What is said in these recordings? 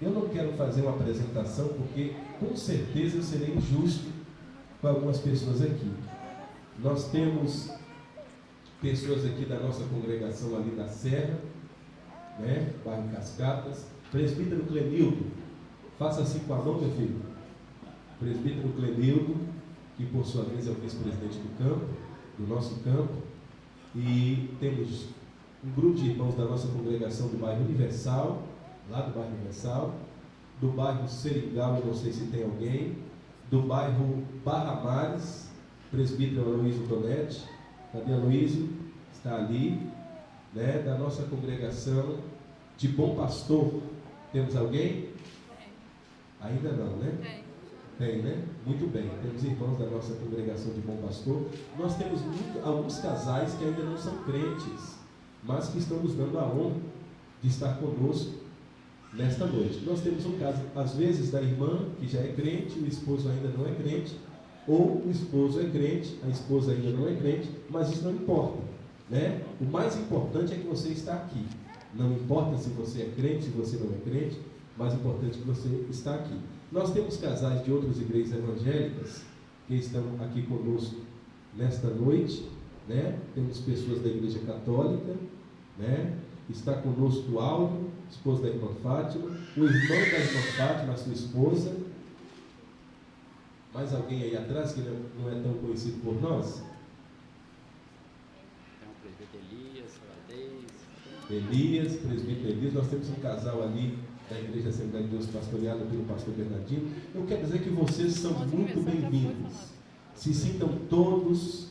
Eu não quero fazer uma apresentação porque com certeza eu serei injusto com algumas pessoas aqui. Nós temos pessoas aqui da nossa congregação ali da Serra, né? Bairro Cascatas. Presbítero Clenildo, faça assim com a mão, meu filho. Presbítero Clenildo, que por sua vez é o vice-presidente do campo, do nosso campo. E temos um grupo de irmãos da nossa congregação do bairro Universal, lá do bairro Universal, do bairro Seringal, eu não sei se tem alguém, do bairro Barra Mares, presbítero Aloísio Tonetti. Cadê Aloísio? Está ali, né? Da nossa congregação de Bom Pastor. Temos alguém? Ainda não, né? Tem, né? Muito bem. Temos irmãos da nossa congregação de Bom Pastor. Nós temos alguns casais que ainda não são crentes, mas que estão nos dando a honra de estar conosco nesta noite. Nós temos um caso, às vezes, da irmã que já é crente, o esposo ainda não é crente, ou o esposo é crente, a esposa ainda não é crente, mas isso não importa, né? O mais importante é que você está aqui. Não importa se você é crente, se você não é crente, o mais importante é que você está aqui. Nós temos casais de outras igrejas evangélicas que estão aqui conosco nesta noite, né? Temos pessoas da igreja católica, né? Está conosco o Aldo, esposo da irmã Fátima, o irmão da irmã Fátima, a sua esposa. Mais alguém aí atrás que não é tão conhecido por nós? Tem o presbítero Elias, Elias, presbítero Elias. Nós temos um casal ali da Igreja Assembleia de Deus, pastoreada pelo pastor Bernardino. Eu quero dizer que vocês são muito bem-vindos. Se sintam todos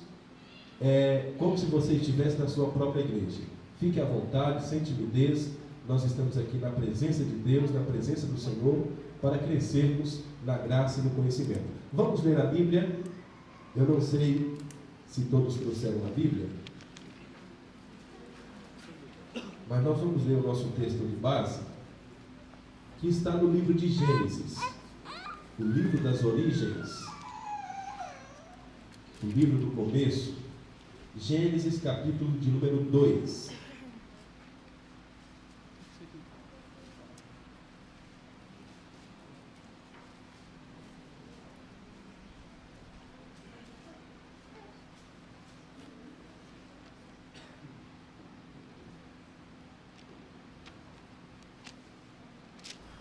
como se você estivesse na sua própria igreja. Fique à vontade, sem timidez. Nós estamos aqui na presença de Deus, na presença do Senhor, para crescermos na graça e no conhecimento. Vamos ler a Bíblia. Eu não sei se todos trouxeram a Bíblia, mas nós vamos ler o nosso texto de base, que está no livro de Gênesis, o livro das origens, o livro do começo, Gênesis capítulo de número 2.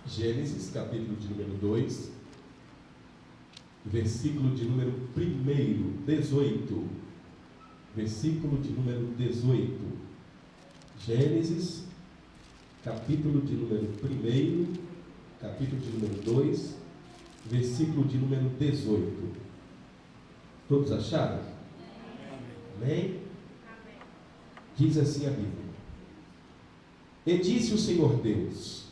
Gênesis, capítulo de número 2, versículo de número 1, 18. Versículo de número 18. Gênesis, capítulo de número 1, capítulo de número 2, versículo de número 18. Todos acharam? Amém? Diz assim a Bíblia: E disse o Senhor Deus: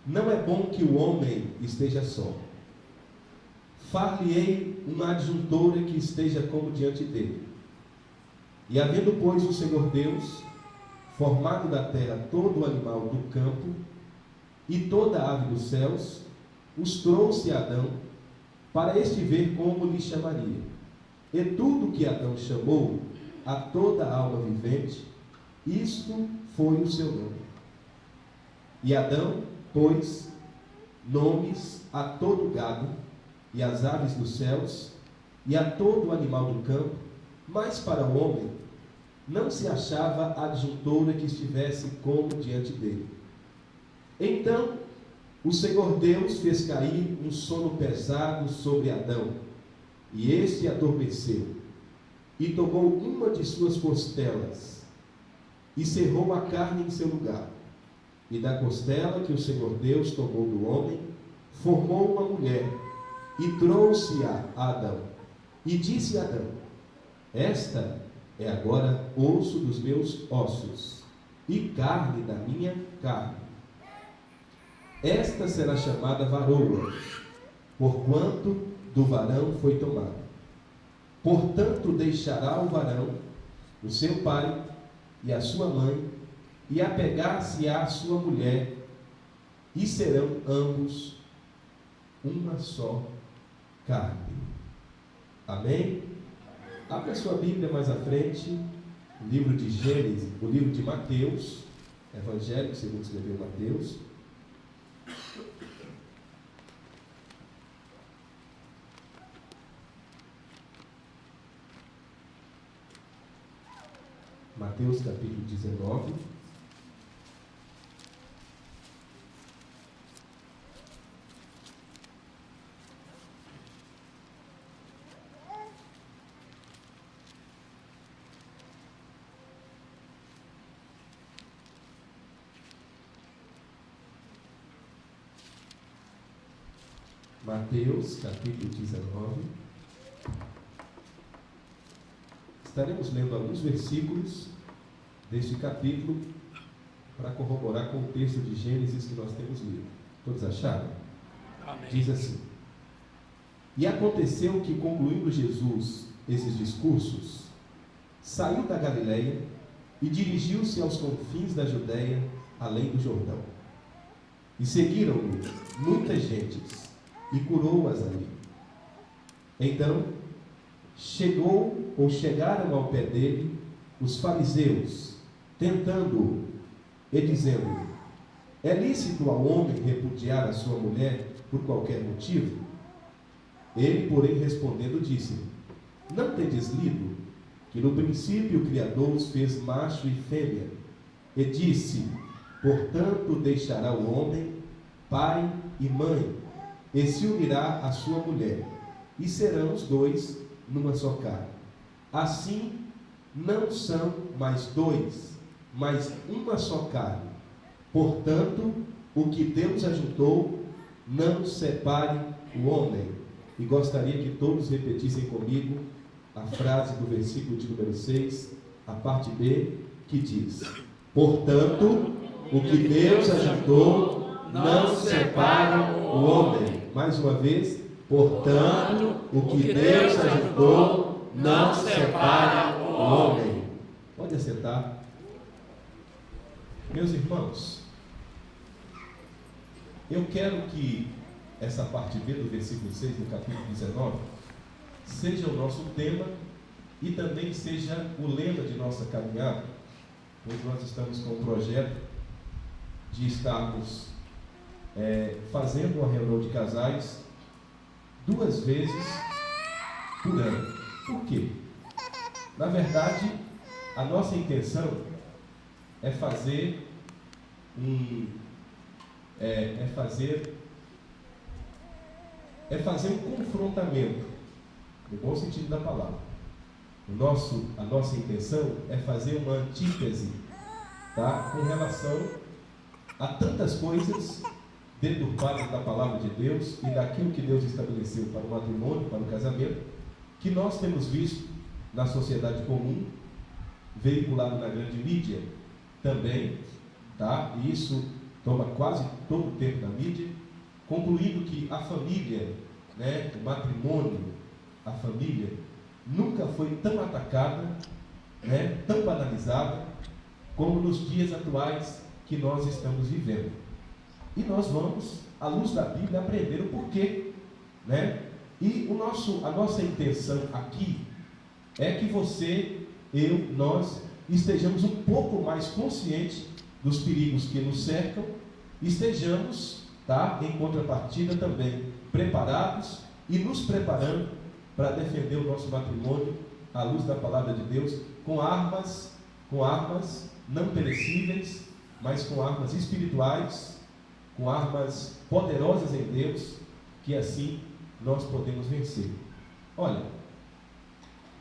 Não é bom que o homem esteja só. Far-lhe-ei uma adjuntora que esteja como diante dele. E havendo, pois, o Senhor Deus formado da terra todo o animal do campo e toda a ave dos céus, os trouxe a Adão, para este ver como lhe chamaria. E tudo que Adão chamou a toda a alma vivente, isto foi o seu nome. E Adão pôs nomes a todo o gado, e às aves dos céus, e a todo o animal do campo, mas para o homem não se achava adjuntora que estivesse como diante dele. Então o Senhor Deus fez cair um sono pesado sobre Adão, e este adormeceu, e tomou uma de suas costelas, e cerrou a carne em seu lugar. E da costela que o Senhor Deus tomou do homem, formou uma mulher, e trouxe-a a Adão. E disse a Adão: Esta é agora osso dos meus ossos, e carne da minha carne. Esta será chamada varoa, porquanto do varão foi tomada. Portanto deixará o varão o seu pai e a sua mãe, e apegar-se-á à sua mulher, e serão ambos uma só carne. Amém? Abra sua Bíblia mais à frente, o livro de Gênesis, o livro de Mateus, Evangelho segundo escreveu Mateus. Mateus capítulo 19. Mateus capítulo 19. Estaremos lendo alguns versículos deste capítulo para corroborar com o texto de Gênesis que nós temos lido. Todos acharam? Amém. Diz assim: E aconteceu que, concluindo Jesus esses discursos, saiu da Galileia e dirigiu-se aos confins da Judéia, além do Jordão. E seguiram-no muitas gentes, e curou-as ali. Então chegaram ao pé dele os fariseus, tentando-o e dizendo-lhe: É lícito ao homem repudiar a sua mulher por qualquer motivo? Ele, porém, respondendo, disse: Não tendes lido que no princípio o Criador os fez macho e fêmea, e disse: Portanto deixará o homem pai e mãe, e se unirá à sua mulher, e serão os dois numa só carne. Assim, não são mais dois, mas uma só carne. Portanto, o que Deus ajuntou, não separe o homem. E gostaria que todos repetissem comigo a frase do versículo de número 6, a parte B, que diz: Portanto, o que Deus ajuntou, não separe o homem. Mais uma vez: portanto, o que Deus ajuntou, não separa o homem. Pode assentar. Meus irmãos, eu quero que essa parte B do versículo 6 do capítulo 19 seja o nosso tema e também seja o lema de nossa caminhada, pois nós estamos com o projeto de estarmos fazendo uma reunião de casais 2 vezes por ano. Por quê? Na verdade, a nossa intenção é fazer um confrontamento, no bom sentido da palavra. A nossa intenção é fazer uma antítese, tá? Com relação a tantas coisas deturpadas da palavra de Deus e daquilo que Deus estabeleceu para o matrimônio, para o casamento, que nós temos visto na sociedade comum, veiculado na grande mídia também, tá? E isso toma quase todo o tempo da mídia, concluindo que a família, né, o matrimônio, a família, nunca foi tão atacada, né, tão banalizada, como nos dias atuais que nós estamos vivendo. E nós vamos, à luz da Bíblia, aprender o porquê, né? E a nossa intenção aqui é que você, nós estejamos um pouco mais conscientes dos perigos que nos cercam, estejamos, tá, em contrapartida também preparados e nos preparando para defender o nosso matrimônio à luz da palavra de Deus, com armas não perecíveis, mas com armas espirituais, com armas poderosas em Deus, que assim nós podemos vencer. Olha,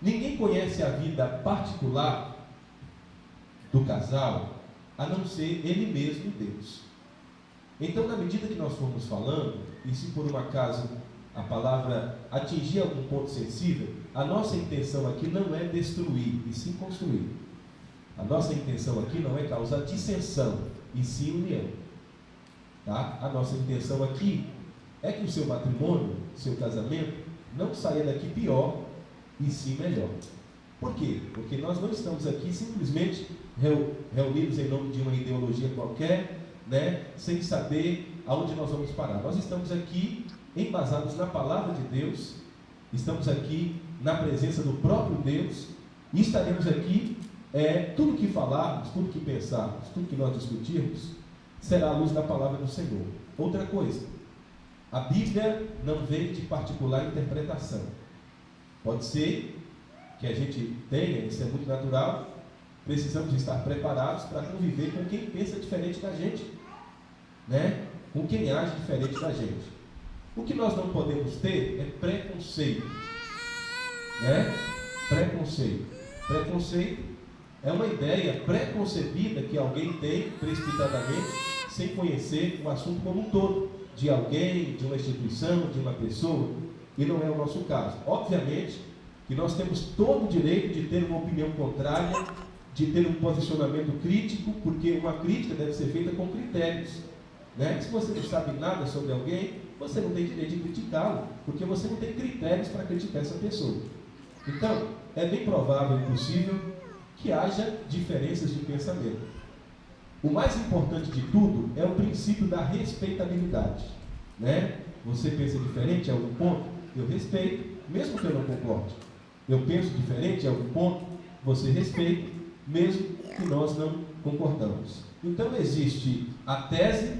ninguém conhece a vida particular do casal a não ser ele mesmo e Deus. Então, na medida que nós formos falando, e se por um acaso a palavra atingir algum ponto sensível, a nossa intenção aqui não é destruir, e sim construir. A nossa intenção aqui não é causar dissensão, e sim união. Tá? A nossa intenção aqui é que o seu matrimônio, seu casamento, não saia daqui pior, e sim melhor. Por quê? Porque nós não estamos aqui simplesmente reunidos em nome de uma ideologia qualquer, né, sem saber aonde nós vamos parar. Nós estamos aqui embasados na palavra de Deus, estamos aqui na presença do próprio Deus, e estaremos aqui, tudo que falarmos, tudo que pensarmos, tudo que nós discutirmos, será à luz da palavra do Senhor. Outra coisa, a Bíblia não vem de particular interpretação. Pode ser que a gente tenha, isso é muito natural, precisamos estar preparados para conviver com quem pensa diferente da gente, né? Com quem age diferente da gente. O que nós não podemos ter é preconceito, né? Preconceito. Preconceito é uma ideia preconcebida que alguém tem precipitadamente, sem conhecer o assunto como um todo, de alguém, de uma instituição, de uma pessoa, e não é o nosso caso. Obviamente que nós temos todo o direito de ter uma opinião contrária, de ter um posicionamento crítico, porque uma crítica deve ser feita com critérios, né? Se você não sabe nada sobre alguém, você não tem direito de criticá-lo, porque você não tem critérios para criticar essa pessoa. Então, é bem provável e possível que haja diferenças de pensamento. O mais importante de tudo é o princípio da respeitabilidade, né? Você pensa diferente em algum ponto, eu respeito, mesmo que eu não concorde. Eu penso diferente em algum ponto, você respeita, mesmo que nós não concordamos. Então existe a tese,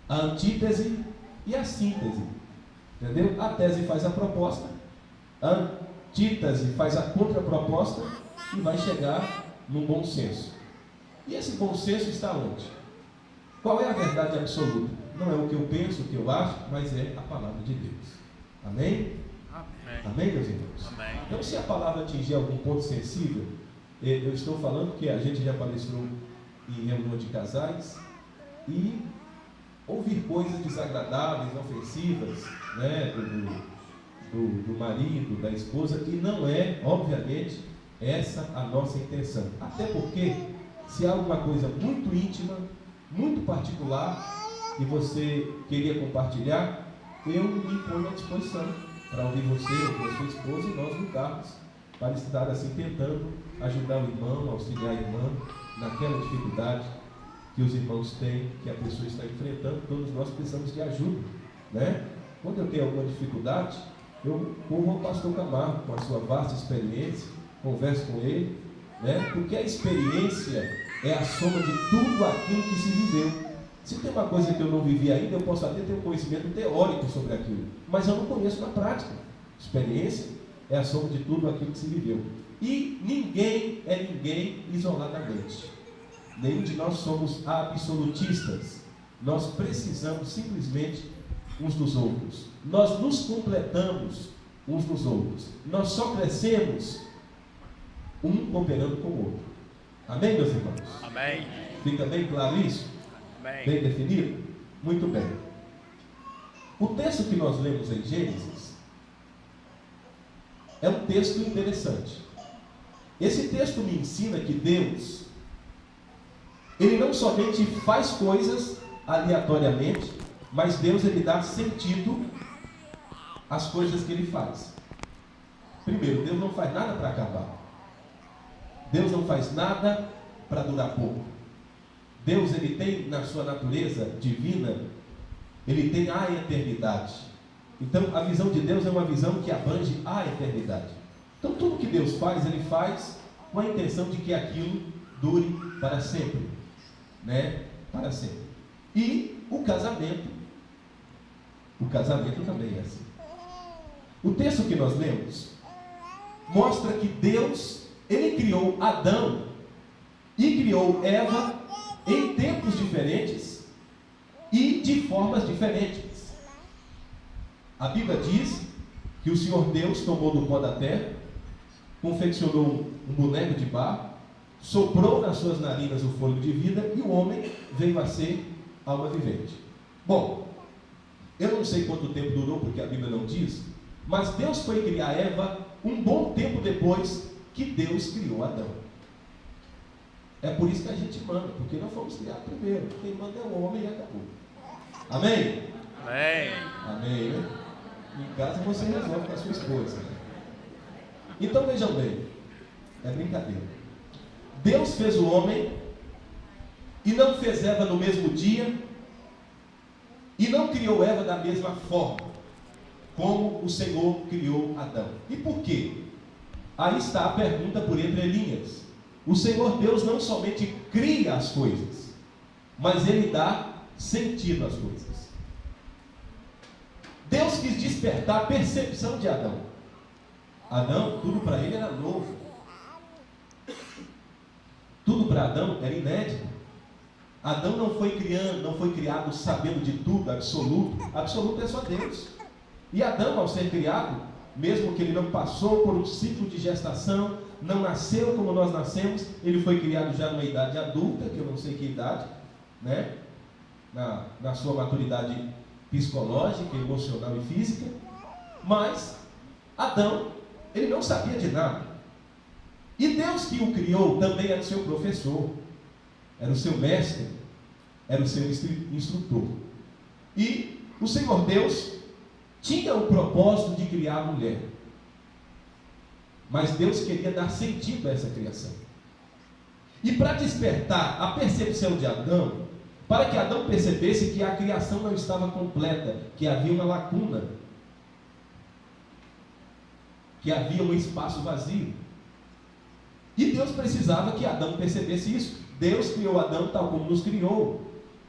a antítese e a síntese. Entendeu? A tese faz a proposta, a antítese faz a contraproposta e vai chegar num bom senso. E esse bom senso está onde? Qual é a verdade absoluta? Não é o que eu penso, o que eu acho, mas é a palavra de Deus. Amém? Amém. Amém, meus irmãos? Amém. Então, se a palavra atingir algum ponto sensível, eu estou falando que a gente já palestrou em reunião de casais e ouvir coisas desagradáveis, ofensivas, né, do marido, da esposa, e não é, obviamente, essa a nossa intenção. Até porque, se há alguma coisa muito íntima, muito particular, e você queria compartilhar, eu me ponho à disposição para ouvir você, ouvir a sua esposa, e nós lutarmos para estar assim tentando ajudar o irmão, auxiliar a irmã naquela dificuldade que os irmãos têm, que a pessoa está enfrentando. Todos nós precisamos de ajuda, né? Quando eu tenho alguma dificuldade, eu corro ao pastor Camargo, com a sua vasta experiência, converso com ele, né? Porque a experiência é a soma de tudo aquilo que se viveu. Se tem uma coisa que eu não vivi ainda, eu posso até ter um conhecimento teórico sobre aquilo, mas eu não conheço na prática. Experiência é a soma de tudo aquilo que se viveu. E ninguém é ninguém isoladamente. Nenhum de nós somos absolutistas. Nós precisamos simplesmente uns dos outros. Nós nos completamos uns nos outros. Nós só crescemos um cooperando com o outro. Amém, meus irmãos? Amém. Fica bem claro isso? Amém. Bem definido? Muito bem. O texto que nós lemos em Gênesis é um texto interessante. Esse texto me ensina que Deus, Ele não somente faz coisas aleatoriamente, mas Deus, Ele dá sentido às coisas que Ele faz. Primeiro, Deus não faz nada para acabar. Deus não faz nada para durar pouco. Deus, Ele tem na sua natureza divina, Ele tem a eternidade. Então, a visão de Deus é uma visão que abrange a eternidade. Então, tudo que Deus faz, Ele faz com a intenção de que aquilo dure para sempre, né? Para sempre. E o casamento também é assim. O texto que nós lemos mostra que Deus, Ele criou Adão e criou Eva em tempos diferentes e de formas diferentes. A Bíblia diz que o Senhor Deus tomou do pó da terra, confeccionou um boneco de barro, soprou nas suas narinas o fôlego de vida e o homem veio a ser alma vivente. Bom, eu não sei quanto tempo durou, porque a Bíblia não diz, mas Deus foi criar Eva um bom tempo depois que Deus criou Adão. É por isso que a gente manda, porque nós fomos criados primeiro. Quem manda é o homem e acabou. Amém? Amém. Amém, né? Em casa você resolve com a sua esposa. Então vejam bem, é brincadeira. Deus fez o homem e não fez Eva no mesmo dia e não criou Eva da mesma forma como o Senhor criou Adão. E por quê? Aí está a pergunta por entre linhas. O Senhor Deus não somente cria as coisas, mas Ele dá sentido às coisas. Deus quis despertar a percepção de Adão. Adão, tudo para ele era novo. Tudo para Adão era inédito. Adão não foi criado sabendo de tudo, absoluto. Absoluto é só Deus. E Adão, ao ser criado, mesmo que ele não passou por um ciclo de gestação, não nasceu como nós nascemos, ele foi criado já numa idade adulta, que eu não sei que idade, né? Na sua maturidade psicológica, emocional e física. Mas Adão, ele não sabia de nada. E Deus que o criou também era o seu professor, era o seu mestre, era o seu instrutor. E o Senhor Deus tinha o propósito de criar a mulher. Mas Deus queria dar sentido a essa criação. E para despertar a percepção de Adão, para que Adão percebesse que a criação não estava completa, que havia uma lacuna, que havia um espaço vazio. E Deus precisava que Adão percebesse isso. Deus criou Adão tal como nos criou,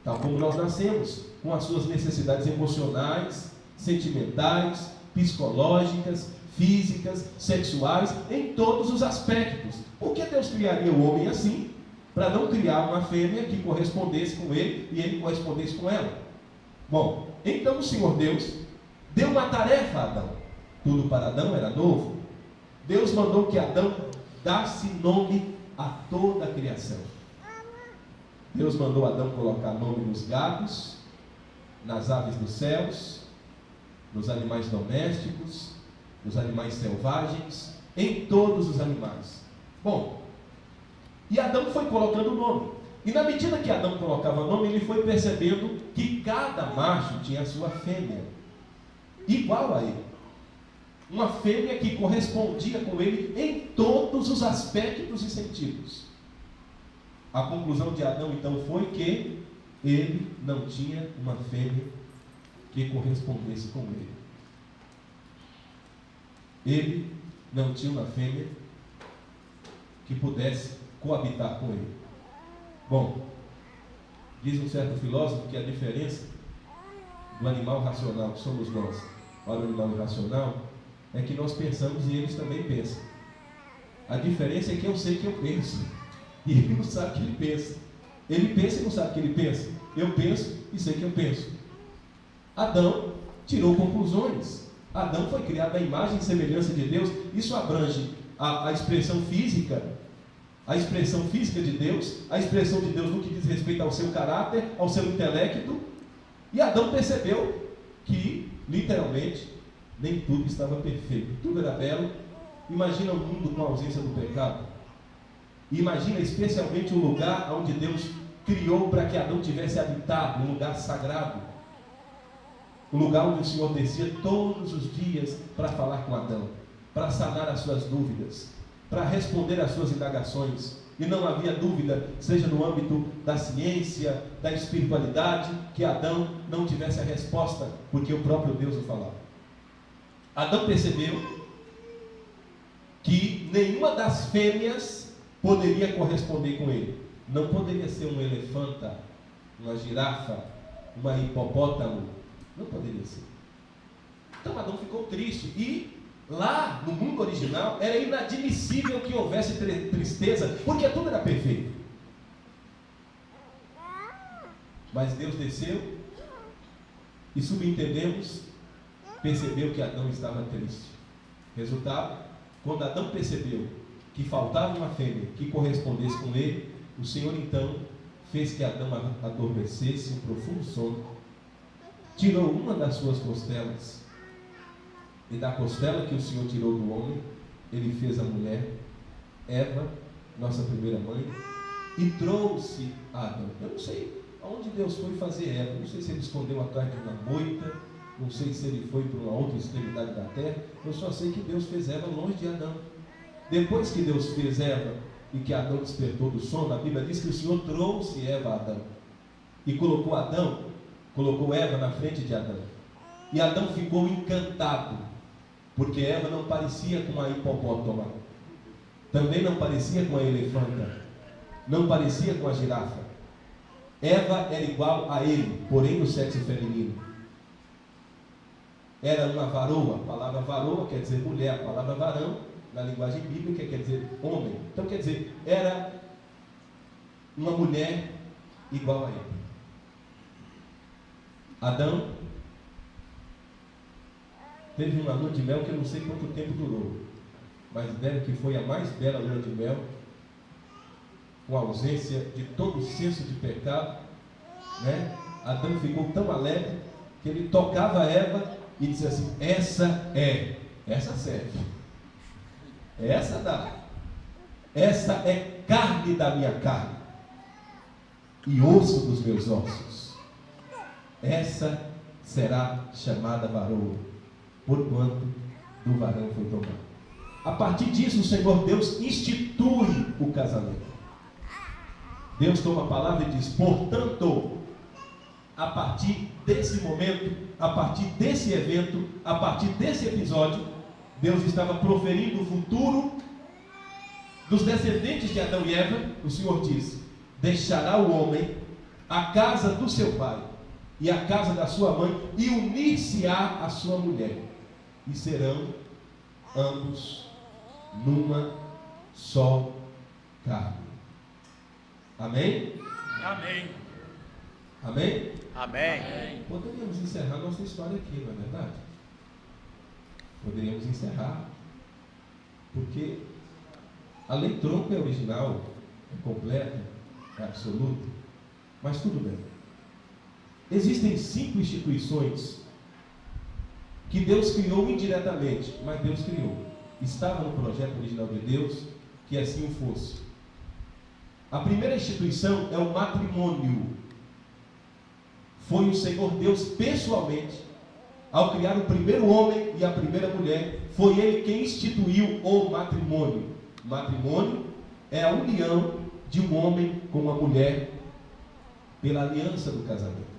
tal como nós nascemos, com as suas necessidades emocionais, sentimentais, psicológicas, físicas, sexuais, em todos os aspectos. Por que Deus criaria o homem assim? Para não criar uma fêmea que correspondesse com ele e ele correspondesse com ela. Bom, então o Senhor Deus deu uma tarefa a Adão. Tudo para Adão era novo. Deus mandou que Adão desse nome a toda a criação. Deus mandou Adão colocar nome nos gados, nas aves dos céus, nos animais domésticos, nos animais selvagens, em todos os animais. Bom, e Adão foi colocando nome. E na medida que Adão colocava nome, ele foi percebendo que cada macho tinha a sua fêmea, igual a ele. Uma fêmea que correspondia com ele em todos os aspectos e sentidos. A conclusão de Adão então foi que ele não tinha uma fêmea que correspondesse com ele. Ele não tinha uma fêmea que pudesse coabitar com ele. Bom, diz um certo filósofo que a diferença do animal racional que somos nós para o animal irracional é que nós pensamos e eles também pensam. A diferença é que eu sei que eu penso e ele não sabe que ele pensa. Ele pensa e não sabe que ele pensa. Eu penso e sei que eu penso. Adão tirou conclusões. Adão foi criado à imagem e semelhança de Deus. Isso abrange a expressão física, a expressão física de Deus, a expressão de Deus no que diz respeito ao seu caráter, ao seu intelecto. E Adão percebeu que, literalmente, nem tudo estava perfeito. Tudo era belo. Imagina o mundo com a ausência do pecado. Imagina especialmente o lugar onde Deus criou para que Adão tivesse habitado, um lugar sagrado. O lugar onde o Senhor descia todos os dias para falar com Adão, para sanar as suas dúvidas, para responder às suas indagações. E não havia dúvida, seja no âmbito da ciência, da espiritualidade, que Adão não tivesse a resposta, porque o próprio Deus o falava. Adão percebeu que nenhuma das fêmeas poderia corresponder com ele. Não poderia ser um elefanta, uma girafa, uma hipopótamo. Não poderia ser. Então Adão ficou triste. E lá no mundo original era inadmissível que houvesse tristeza, porque tudo era perfeito. Mas Deus desceu e subentendemos, percebeu que Adão estava triste. Resultado, quando Adão percebeu que faltava uma fêmea que correspondesse com ele, o Senhor então fez que Adão adormecesse em profundo sono, tirou uma das suas costelas, e da costela que o Senhor tirou do homem, ele fez a mulher, Eva, nossa primeira mãe, e trouxe a Adão. Eu não sei aonde Deus foi fazer Eva, não sei se ele escondeu atrás de uma moita, não sei se ele foi para uma outra extremidade da terra, eu só sei que Deus fez Eva longe de Adão. Depois que Deus fez Eva e que Adão despertou do sono, a Bíblia diz que o Senhor trouxe Eva a Adão e colocou Eva na frente de Adão. E Adão ficou encantado, porque Eva não parecia com a hipopótama, também não parecia com a elefanta, não parecia com a girafa. Eva era igual a ele, porém no sexo feminino. Era uma varoa. A palavra varoa quer dizer mulher, a palavra varão na linguagem bíblica quer dizer homem. Então quer dizer, era uma mulher igual a ele. Adão teve uma lua de mel que eu não sei quanto tempo durou, mas deve que foi a mais bela lua de mel, com ausência de todo senso de pecado, né? Adão ficou tão alegre que ele tocava Eva e dizia assim: essa serve, essa dá, essa é carne da minha carne e osso dos meus ossos, essa será chamada varoa, porquanto do varão foi tomado. A partir disso, o Senhor Deus institui o casamento. Deus toma a palavra e diz: portanto, a partir desse momento, a partir desse evento, a partir desse episódio, Deus estava proferindo o futuro dos descendentes de Adão e Eva. O Senhor diz: deixará o homem a casa do seu pai e a casa da sua mãe, e unir-se-á a sua mulher, e serão ambos numa só carne. Amém? Amém. Amém? Amém. Poderíamos encerrar nossa história aqui, não é verdade? Poderíamos encerrar, porque a lei tronco é original, é completa, é absoluta, mas tudo bem. Existem 5 instituições que Deus criou indiretamente, mas Deus criou. Estava no projeto original de Deus que assim o fosse. A primeira instituição é o matrimônio. Foi o Senhor Deus pessoalmente, ao criar o primeiro homem e a primeira mulher, foi Ele quem instituiu o matrimônio. Matrimônio é a união de um homem com uma mulher pela aliança do casamento.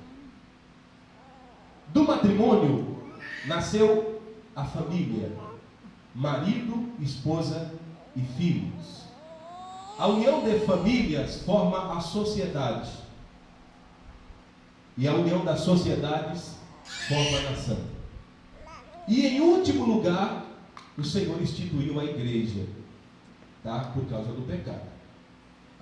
Do matrimônio nasceu a família, marido, esposa e filhos. A união de famílias forma a sociedade, e a união das sociedades forma a nação. E em último lugar, o Senhor instituiu a igreja, tá? Por causa do pecado.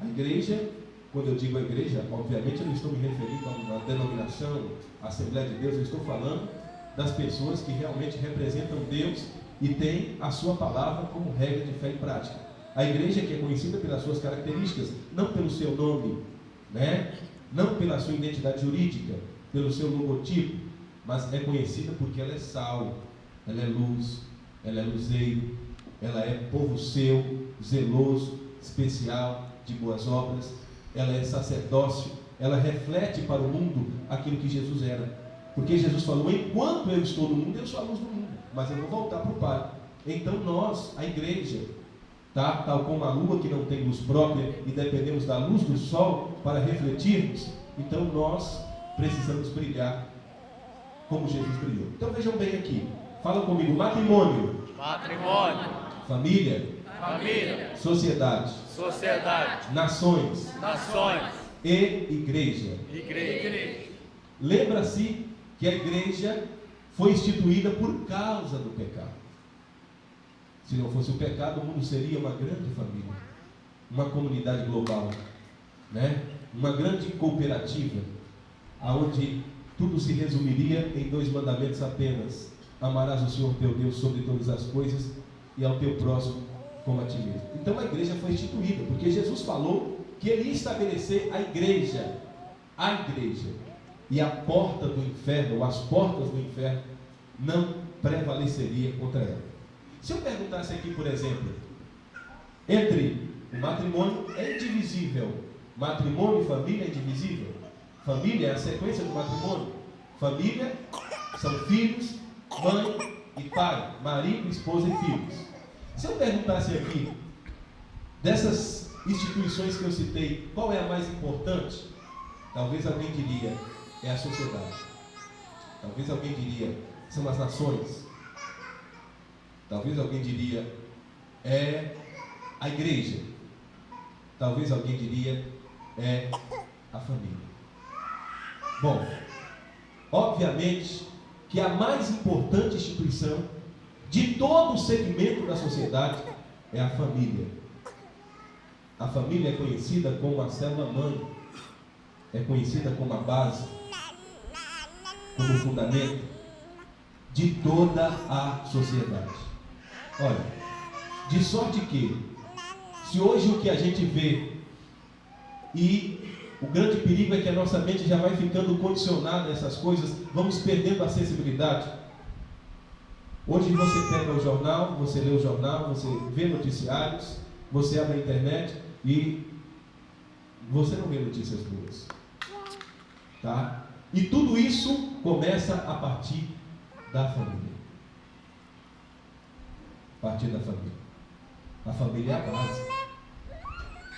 A igreja, quando eu digo a igreja, obviamente eu não estou me referindo a uma denominação, a Assembleia de Deus, eu estou falando das pessoas que realmente representam Deus e têm a sua palavra como regra de fé e prática. A igreja que é conhecida pelas suas características, não pelo seu nome, né? Não pela sua identidade jurídica, pelo seu logotipo, mas é conhecida porque ela é sal, ela é luz, ela é luzeiro, ela é povo seu, zeloso, especial, de boas obras, ela é sacerdócio, ela reflete para o mundo aquilo que Jesus era. Porque Jesus falou: enquanto eu estou no mundo, eu sou a luz do mundo, mas eu vou voltar para o Pai. Então nós, a igreja, tá? Tal como a lua que não tem luz própria e dependemos da luz do sol para refletirmos, então nós precisamos brilhar como Jesus brilhou. Então vejam bem aqui, fala comigo: matrimônio, Matrimônio. família, Família. sociedade, Sociedade. nações Nações. e igreja. Igreja. Lembra-se que a igreja foi instituída por causa do pecado. Se não fosse o pecado, o mundo seria uma grande família, uma comunidade global, né? Uma grande cooperativa, onde tudo se resumiria em 2 mandamentos apenas: amarás o Senhor teu Deus sobre todas as coisas e ao teu próximo como a ti mesmo. Então a igreja foi instituída, porque Jesus falou que Ele ia estabelecer a igreja, e a porta do inferno, ou as portas do inferno, não prevaleceria contra ela. Se eu perguntasse aqui, por exemplo, entre o matrimônio é indivisível, matrimônio e família é indivisível. Família é a sequência do matrimônio. Família são filhos, mãe e pai, marido, esposa e filhos. Se eu perguntasse aqui, dessas instituições que eu citei, qual é a mais importante? Talvez alguém diria: é a sociedade. Talvez alguém diria: são as nações. Talvez alguém diria: é a igreja. Talvez alguém diria: é a família. Bom, obviamente que a mais importante instituição de todo o segmento da sociedade é a família. A família é conhecida como a célula-mãe, é conhecida como a base, como o fundamento de toda a sociedade. Olha, de sorte que, se hoje o que a gente vê, e o grande perigo é que a nossa mente já vai ficando condicionada a essas coisas, vamos perdendo a sensibilidade. Hoje você pega o jornal, você lê o jornal, você vê noticiários, você abre a internet e você não vê notícias boas. Tá? E tudo isso começa a partir da família. A partir da família. A família é a base.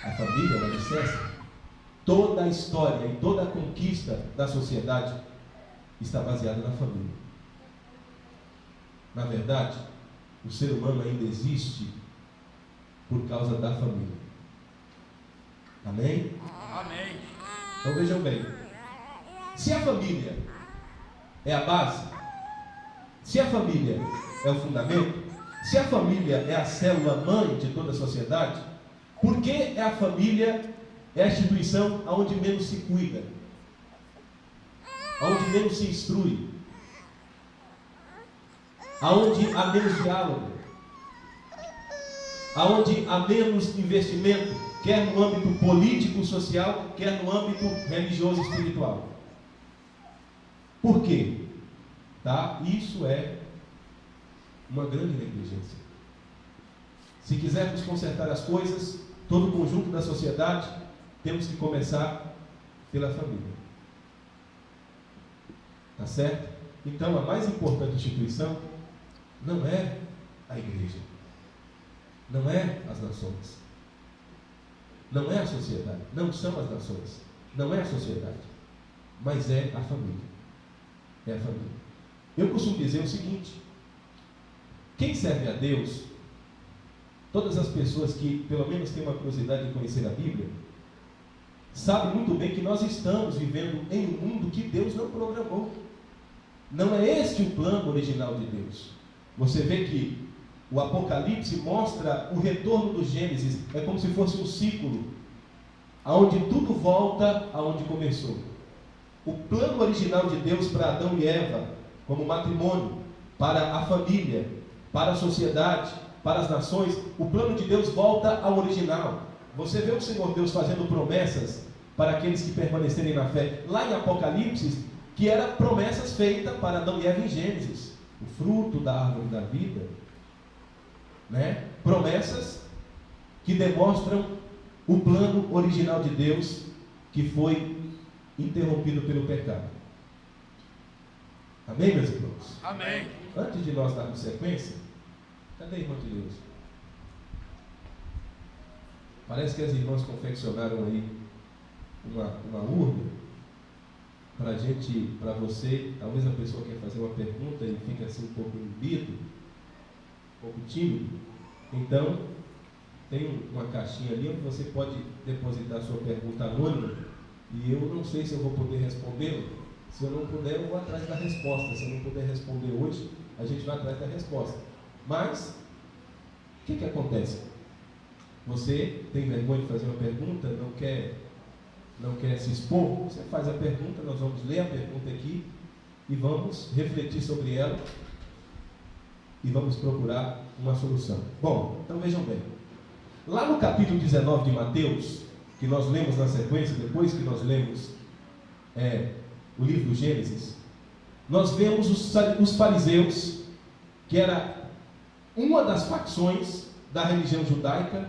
A família é o alicerce. Toda a história e toda a conquista da sociedade está baseada na família. Na verdade, o ser humano ainda existe por causa da família. Amém? Amém. Então vejam bem. Se a família é a base, se a família é o fundamento, se a família é a célula-mãe de toda a sociedade, por que a família é a instituição onde menos se cuida, onde menos se instrui, onde há menos diálogo, onde há menos investimento, quer no âmbito político, social, quer no âmbito religioso e espiritual? Por quê? Tá? Isso é uma grande negligência. Se quisermos consertar as coisas, todo o conjunto da sociedade, temos que começar pela família. Tá certo? Então, a mais importante instituição não é a igreja, não é as nações, não é a sociedade, não são as nações, não é a sociedade, mas é a família. É a família. Eu costumo dizer o seguinte: quem serve a Deus, todas as pessoas que pelo menos têm uma curiosidade de conhecer a Bíblia, sabem muito bem que nós estamos vivendo em um mundo que Deus não programou. Não é este o plano original de Deus. Você vê que o Apocalipse mostra o retorno do Gênesis, é como se fosse um ciclo, onde tudo volta aonde começou. O plano original de Deus para Adão e Eva, como matrimônio, para a família, para a sociedade, para as nações, o plano de Deus volta ao original. Você vê o Senhor Deus fazendo promessas para aqueles que permanecerem na fé, lá em Apocalipse, que eram promessas feitas para Adão e Eva em Gênesis, o fruto da árvore da vida, né? Promessas que demonstram o plano original de Deus, que foi interrompido pelo pecado. Amém, meus irmãos? Amém. Antes de nós darmos sequência, cadê a irmã de Deus? Parece que as irmãs confeccionaram aí uma urna para gente, para você. Talvez a pessoa quer fazer uma pergunta e fica assim um pouco inibido, um pouco tímido. Então, tem uma caixinha ali onde você pode depositar a sua pergunta anônima. E eu não sei se eu vou poder respondê-la. Se eu não puder, eu vou atrás da resposta. Se eu não puder responder hoje, a gente vai atrás da resposta. Mas, o que acontece? Você tem vergonha de fazer uma pergunta, não quer se expor? Você faz a pergunta, nós vamos ler a pergunta aqui e vamos refletir sobre ela e vamos procurar uma solução. Bom, então vejam bem. Lá no capítulo 19 de Mateus, que nós lemos na sequência, depois que nós lemos o livro do Gênesis, nós vemos os fariseus, que era uma das facções da religião judaica,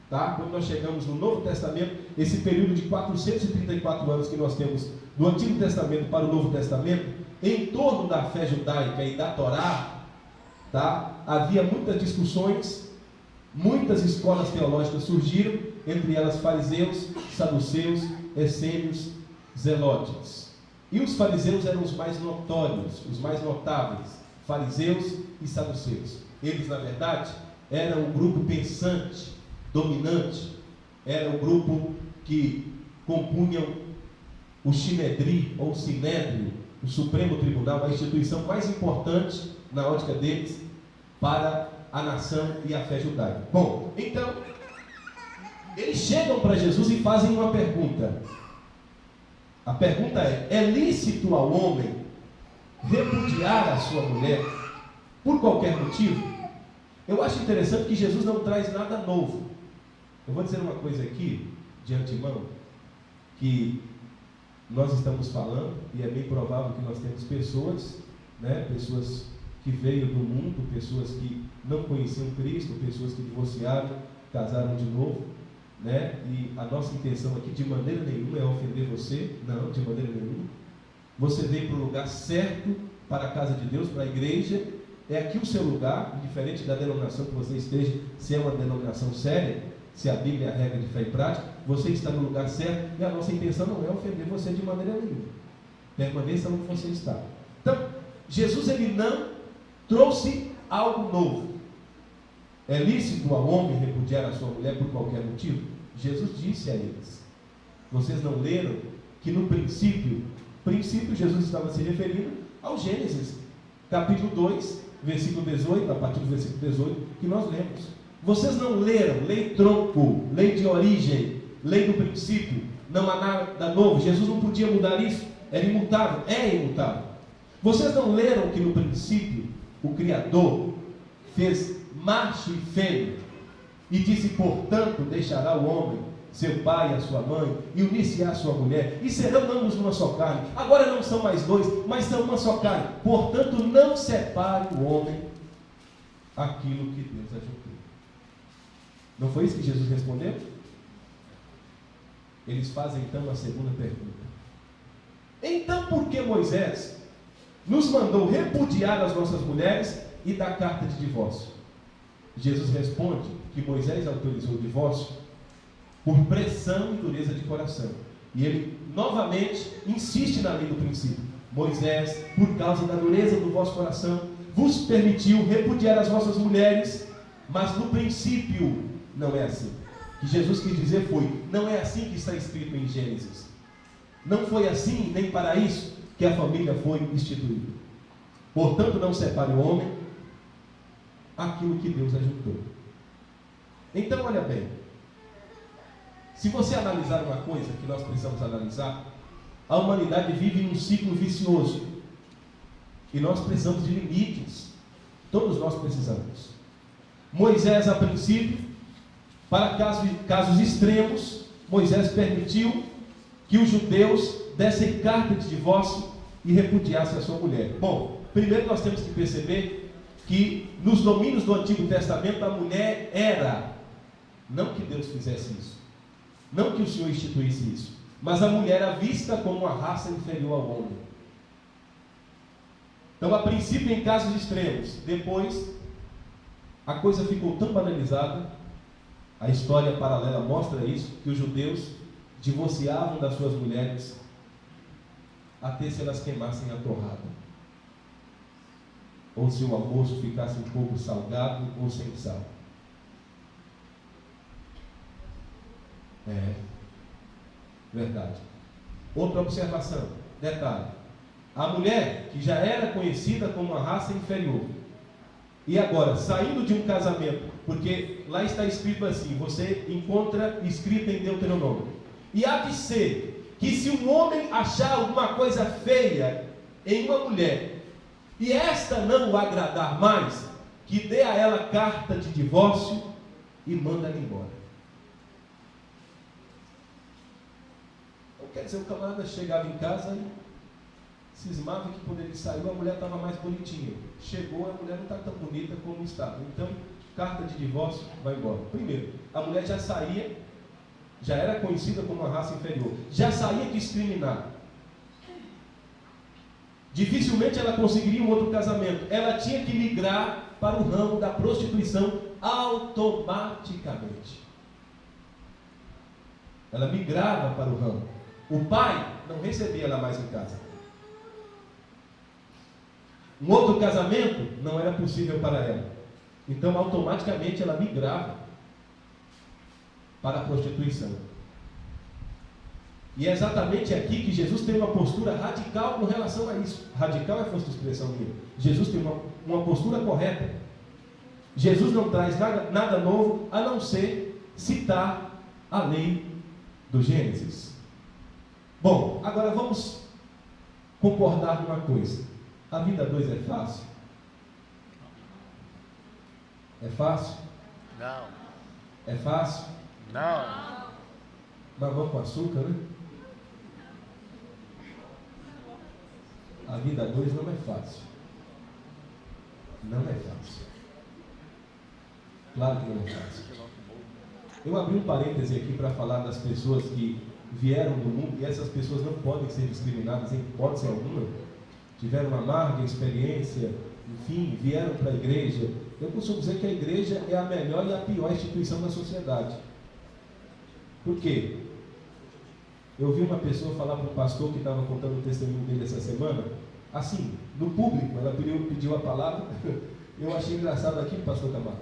tá? Quando nós chegamos no Novo Testamento, esse período de 434 anos que nós temos do Antigo Testamento para o Novo Testamento, em torno da fé judaica e da Torá, tá? Havia muitas discussões, muitas escolas teológicas surgiram, entre elas fariseus, saduceus, essênios, zelotes. E os fariseus eram os mais notórios, os mais notáveis, fariseus e saduceus. Eles, na verdade, eram o grupo pensante, dominante, era o grupo que compunham o Sinedri, ou Sinédrio, o Supremo Tribunal, a instituição mais importante, na ótica deles, para a nação e a fé judaica. Bom, então, Eles chegam para Jesus e fazem uma pergunta. A pergunta é lícito ao homem repudiar a sua mulher por qualquer motivo? Eu acho interessante que Jesus não traz nada novo. Eu vou dizer uma coisa aqui, de antemão, que nós estamos falando, e é bem provável que nós temos pessoas, pessoas que veio do mundo, pessoas que não conheciam Cristo, pessoas que divorciaram, casaram de novo, e a nossa intenção aqui de maneira nenhuma é ofender você, não, de maneira nenhuma. Você veio para o lugar certo, para a casa de Deus, para a igreja, é aqui o seu lugar, diferente da denominação que você esteja, se é uma denominação séria, se a Bíblia é a regra de fé e prática, você está no lugar certo, e a nossa intenção não é ofender você de maneira nenhuma. Permaneça onde você está. Então, Jesus ele não trouxe algo novo. É lícito ao homem repudiar a sua mulher por qualquer motivo? Jesus disse a eles. Vocês não leram que no princípio Jesus estava se referindo ao Gênesis, capítulo 2, versículo 18, a partir do versículo 18, que nós lemos. Vocês não leram lei tronco, lei de origem, lei do princípio, não há nada novo. Jesus não podia mudar isso, era imutável, é imutável. Vocês não leram que no princípio o Criador fez macho e fêmea e disse, portanto, deixará o homem seu pai e a sua mãe e unir-se-á a sua mulher e serão ambos uma só carne. Agora não são mais dois, mas são uma só carne. Portanto, não separe o homem aquilo que Deus ajuntou. Não foi isso que Jesus respondeu? Eles fazem então a segunda pergunta. Então por que Moisés nos mandou repudiar as nossas mulheres e dar carta de divórcio? Jesus responde que Moisés autorizou o divórcio por pressão e dureza de coração. E ele novamente insiste na lei do princípio. Moisés, por causa da dureza do vosso coração, vos permitiu repudiar as vossas mulheres, mas no princípio não é assim. O que Jesus quis dizer foi, não é assim que está escrito em Gênesis. Não foi assim, nem para isso, que a família foi instituída. Portanto, não separe o homem aquilo que Deus ajuntou. Então, olha bem, se você analisar uma coisa que nós precisamos analisar, a humanidade vive num ciclo vicioso, e nós precisamos de limites, todos nós precisamos. Moisés, a princípio, para casos extremos, Moisés permitiu que os judeus dessem carta de divórcio e repudiassem a sua mulher. Bom, primeiro nós temos que perceber que nos domínios do Antigo Testamento a mulher era, não que Deus fizesse isso, não que o Senhor instituísse isso, mas a mulher era vista como uma raça inferior ao homem. Então, a princípio em casos extremos, depois a coisa ficou tão banalizada, a história paralela mostra isso, que os judeus divorciavam das suas mulheres até se elas queimassem a torrada, ou se o almoço ficasse um pouco salgado ou sem sal. É verdade. Outra observação, detalhe: a mulher que já era conhecida como uma raça inferior, e agora saindo de um casamento, porque lá está escrito assim, você encontra escrito em Deuteronômio, e há de ser que se um homem achar alguma coisa feia em uma mulher, e esta não o agradar mais, que dê a ela carta de divórcio e manda ela embora. Quer dizer, o camarada chegava em casa e cismava que quando ele saiu a mulher estava mais bonitinha. Chegou, a mulher não está tão bonita como estava. Então, carta de divórcio, vai embora. Primeiro, a mulher já saía, já era conhecida como uma raça inferior, já saía discriminada. Dificilmente ela conseguiria um outro casamento. Ela tinha que migrar para o ramo da prostituição automaticamente. Ela migrava para o ramo. O pai não recebia ela mais em casa. Um outro casamento não era possível para ela. Então, automaticamente, ela migrava para a prostituição. E é exatamente aqui que Jesus tem uma postura radical com relação a isso. Radical é a força de expressão minha. Jesus tem uma postura correta. Jesus não traz nada novo, a não ser citar a lei do Gênesis. Bom, agora vamos concordar numa coisa. A vida a dois é fácil? É fácil? Não. É fácil? Não. Mamão com açúcar, né? A vida a dois não é fácil. Não é fácil. Claro que não é fácil. Eu abri um parêntese aqui para falar das pessoas que vieram do mundo, e essas pessoas não podem ser discriminadas em hipótese alguma. Tiveram uma amarga experiência, enfim, vieram para a igreja. Eu costumo dizer que a igreja é a melhor e a pior instituição da sociedade. Por quê? Eu vi uma pessoa falar para o pastor que estava contando o testemunho dele essa semana, assim, no público, ela pediu a palavra. Eu achei engraçado aqui, pastor Camargo.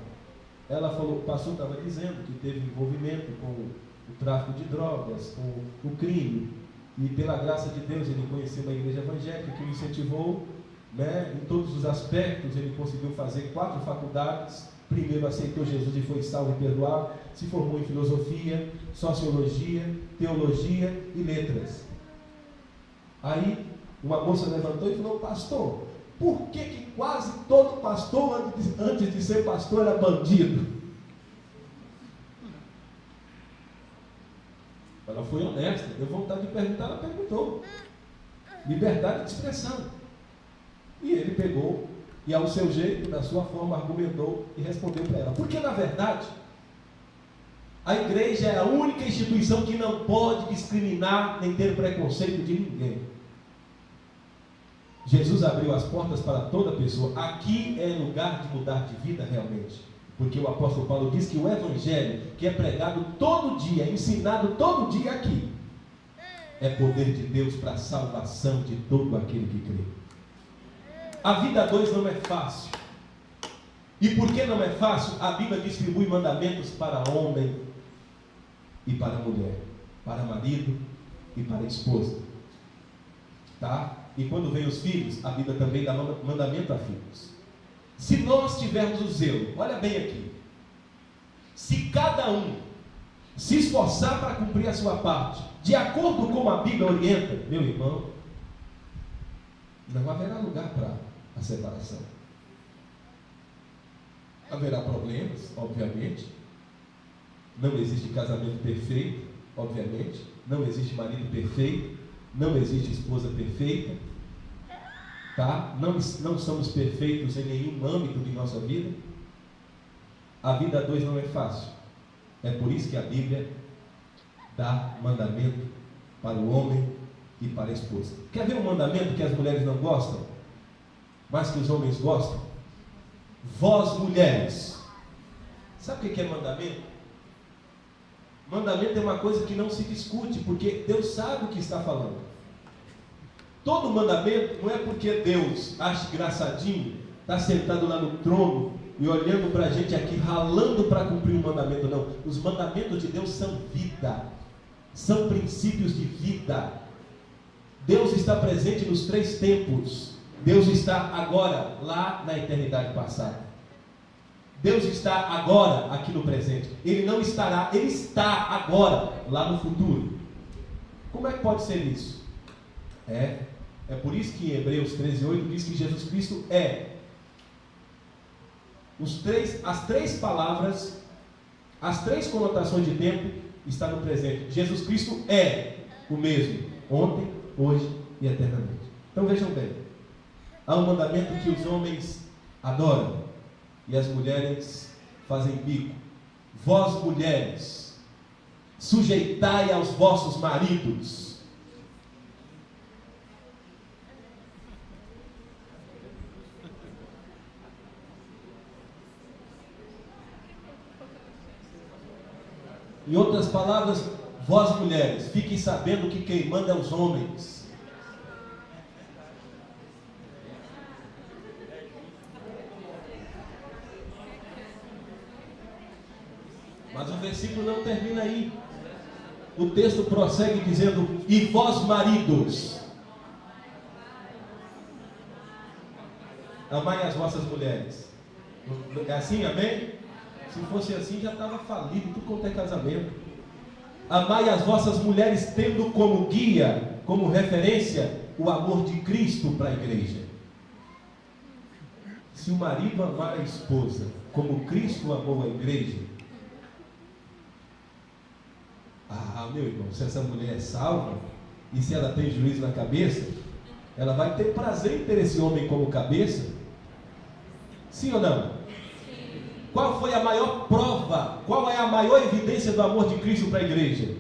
Ela falou, o pastor estava dizendo que teve envolvimento com o tráfico de drogas, com o crime, e pela graça de Deus ele conheceu uma igreja evangélica que o incentivou, né, em todos os aspectos. Ele conseguiu fazer 4 faculdades. Primeiro aceitou Jesus e foi salvo e perdoado. Se formou em filosofia, sociologia, teologia e letras. Aí uma moça levantou e falou, pastor, por que quase todo pastor antes de ser pastor era bandido? Ela foi honesta, deu vontade de perguntar, ela perguntou. Liberdade de expressão. E ele pegou e ao seu jeito, da sua forma, argumentou e respondeu para ela. Porque na verdade, a igreja é a única instituição que não pode discriminar nem ter preconceito de ninguém. Jesus abriu as portas para toda pessoa. Aqui é lugar de mudar de vida realmente. Porque o apóstolo Paulo diz que o evangelho, que é pregado todo dia, ensinado todo dia aqui, é poder de Deus para a salvação de todo aquele que crê. A vida a dois não é fácil. E por que não é fácil? A Bíblia distribui mandamentos para homem e para mulher, para marido e para esposa. Tá? E quando vem os filhos, a Bíblia também dá mandamento a filhos. Se nós tivermos o zelo, olha bem aqui, se cada um se esforçar para cumprir a sua parte, de acordo com a Bíblia orienta, meu irmão, não haverá lugar para a separação. Haverá problemas, obviamente. Não existe casamento perfeito, obviamente. Não existe marido perfeito. Não existe esposa perfeita. Tá? Não somos perfeitos em nenhum âmbito de nossa vida. A vida a dois não é fácil. É por isso que a Bíblia dá mandamento para o homem e para a esposa. Quer ver um mandamento que as mulheres não gostam, mas que os homens gostam? Vós mulheres. Sabe o que é mandamento? Mandamento é uma coisa que não se discute, porque Deus sabe o que está falando. Todo mandamento não é porque Deus acha engraçadinho, está sentado lá no trono e olhando para a gente aqui, ralando para cumprir um mandamento, não. Os mandamentos de Deus são vida, são princípios de vida. Deus está presente nos 3 tempos. Deus está agora lá na eternidade passada. Deus está agora aqui no presente. Ele não estará, Ele está agora lá no futuro. Como é que pode ser isso? É por isso que em Hebreus 13:8 diz que Jesus Cristo é as 3 palavras, as 3 conotações de tempo está no presente. Jesus Cristo é o mesmo ontem, hoje e eternamente. Então vejam bem, há um mandamento que os homens adoram e as mulheres fazem bico. Vós mulheres, sujeitai aos vossos maridos. Em outras palavras, vós mulheres, fiquem sabendo que quem manda é os homens. Mas o versículo não termina aí. O texto prossegue dizendo: e vós maridos, amai as vossas mulheres. É assim, amém? Se fosse assim, já estava falido tudo quanto é casamento. Amai as vossas mulheres tendo como guia, como referência, o amor de Cristo para a igreja. Se o marido amar a esposa como Cristo amou a igreja, meu irmão, se essa mulher é salva, e se ela tem juízo na cabeça, ela vai ter prazer em ter esse homem como cabeça? Sim ou não? Sim. Qual foi a maior prova, qual é a maior evidência do amor de Cristo para a igreja?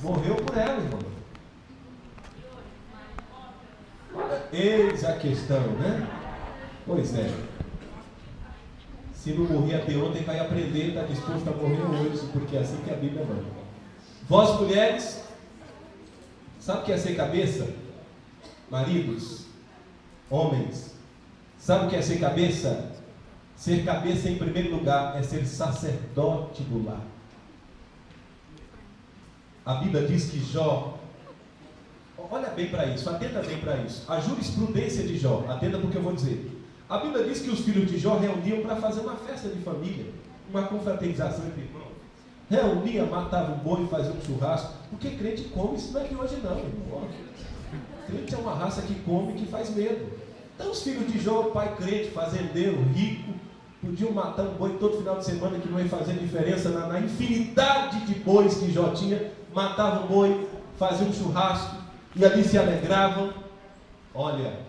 Morreu por ela, irmão. Eis a questão, né? Pois é. Se não morrer até ontem, vai aprender, está disposto a morrer hoje, porque é assim que a Bíblia manda. Vós, mulheres, sabe o que é ser cabeça? Maridos, homens, sabe o que é ser cabeça? Ser cabeça, em primeiro lugar, é ser sacerdote do lar. A Bíblia diz que Jó, olha bem para isso, atenda bem para isso. A jurisprudência de Jó, atenda porque eu vou dizer. A Bíblia diz que os filhos de Jó reuniam para fazer uma festa de família, uma confraternização entre irmãos. Reunia, matava um boi, fazia um churrasco, porque crente come, isso não é de hoje não, irmão. Crente é uma raça que come e que faz medo. Então os filhos de Jó, pai crente, fazendeiro, rico, podiam matar um boi todo final de semana, que não ia fazer diferença na infinidade de bois que Jó tinha. Matavam um boi, faziam um churrasco, e ali se alegravam. Olha,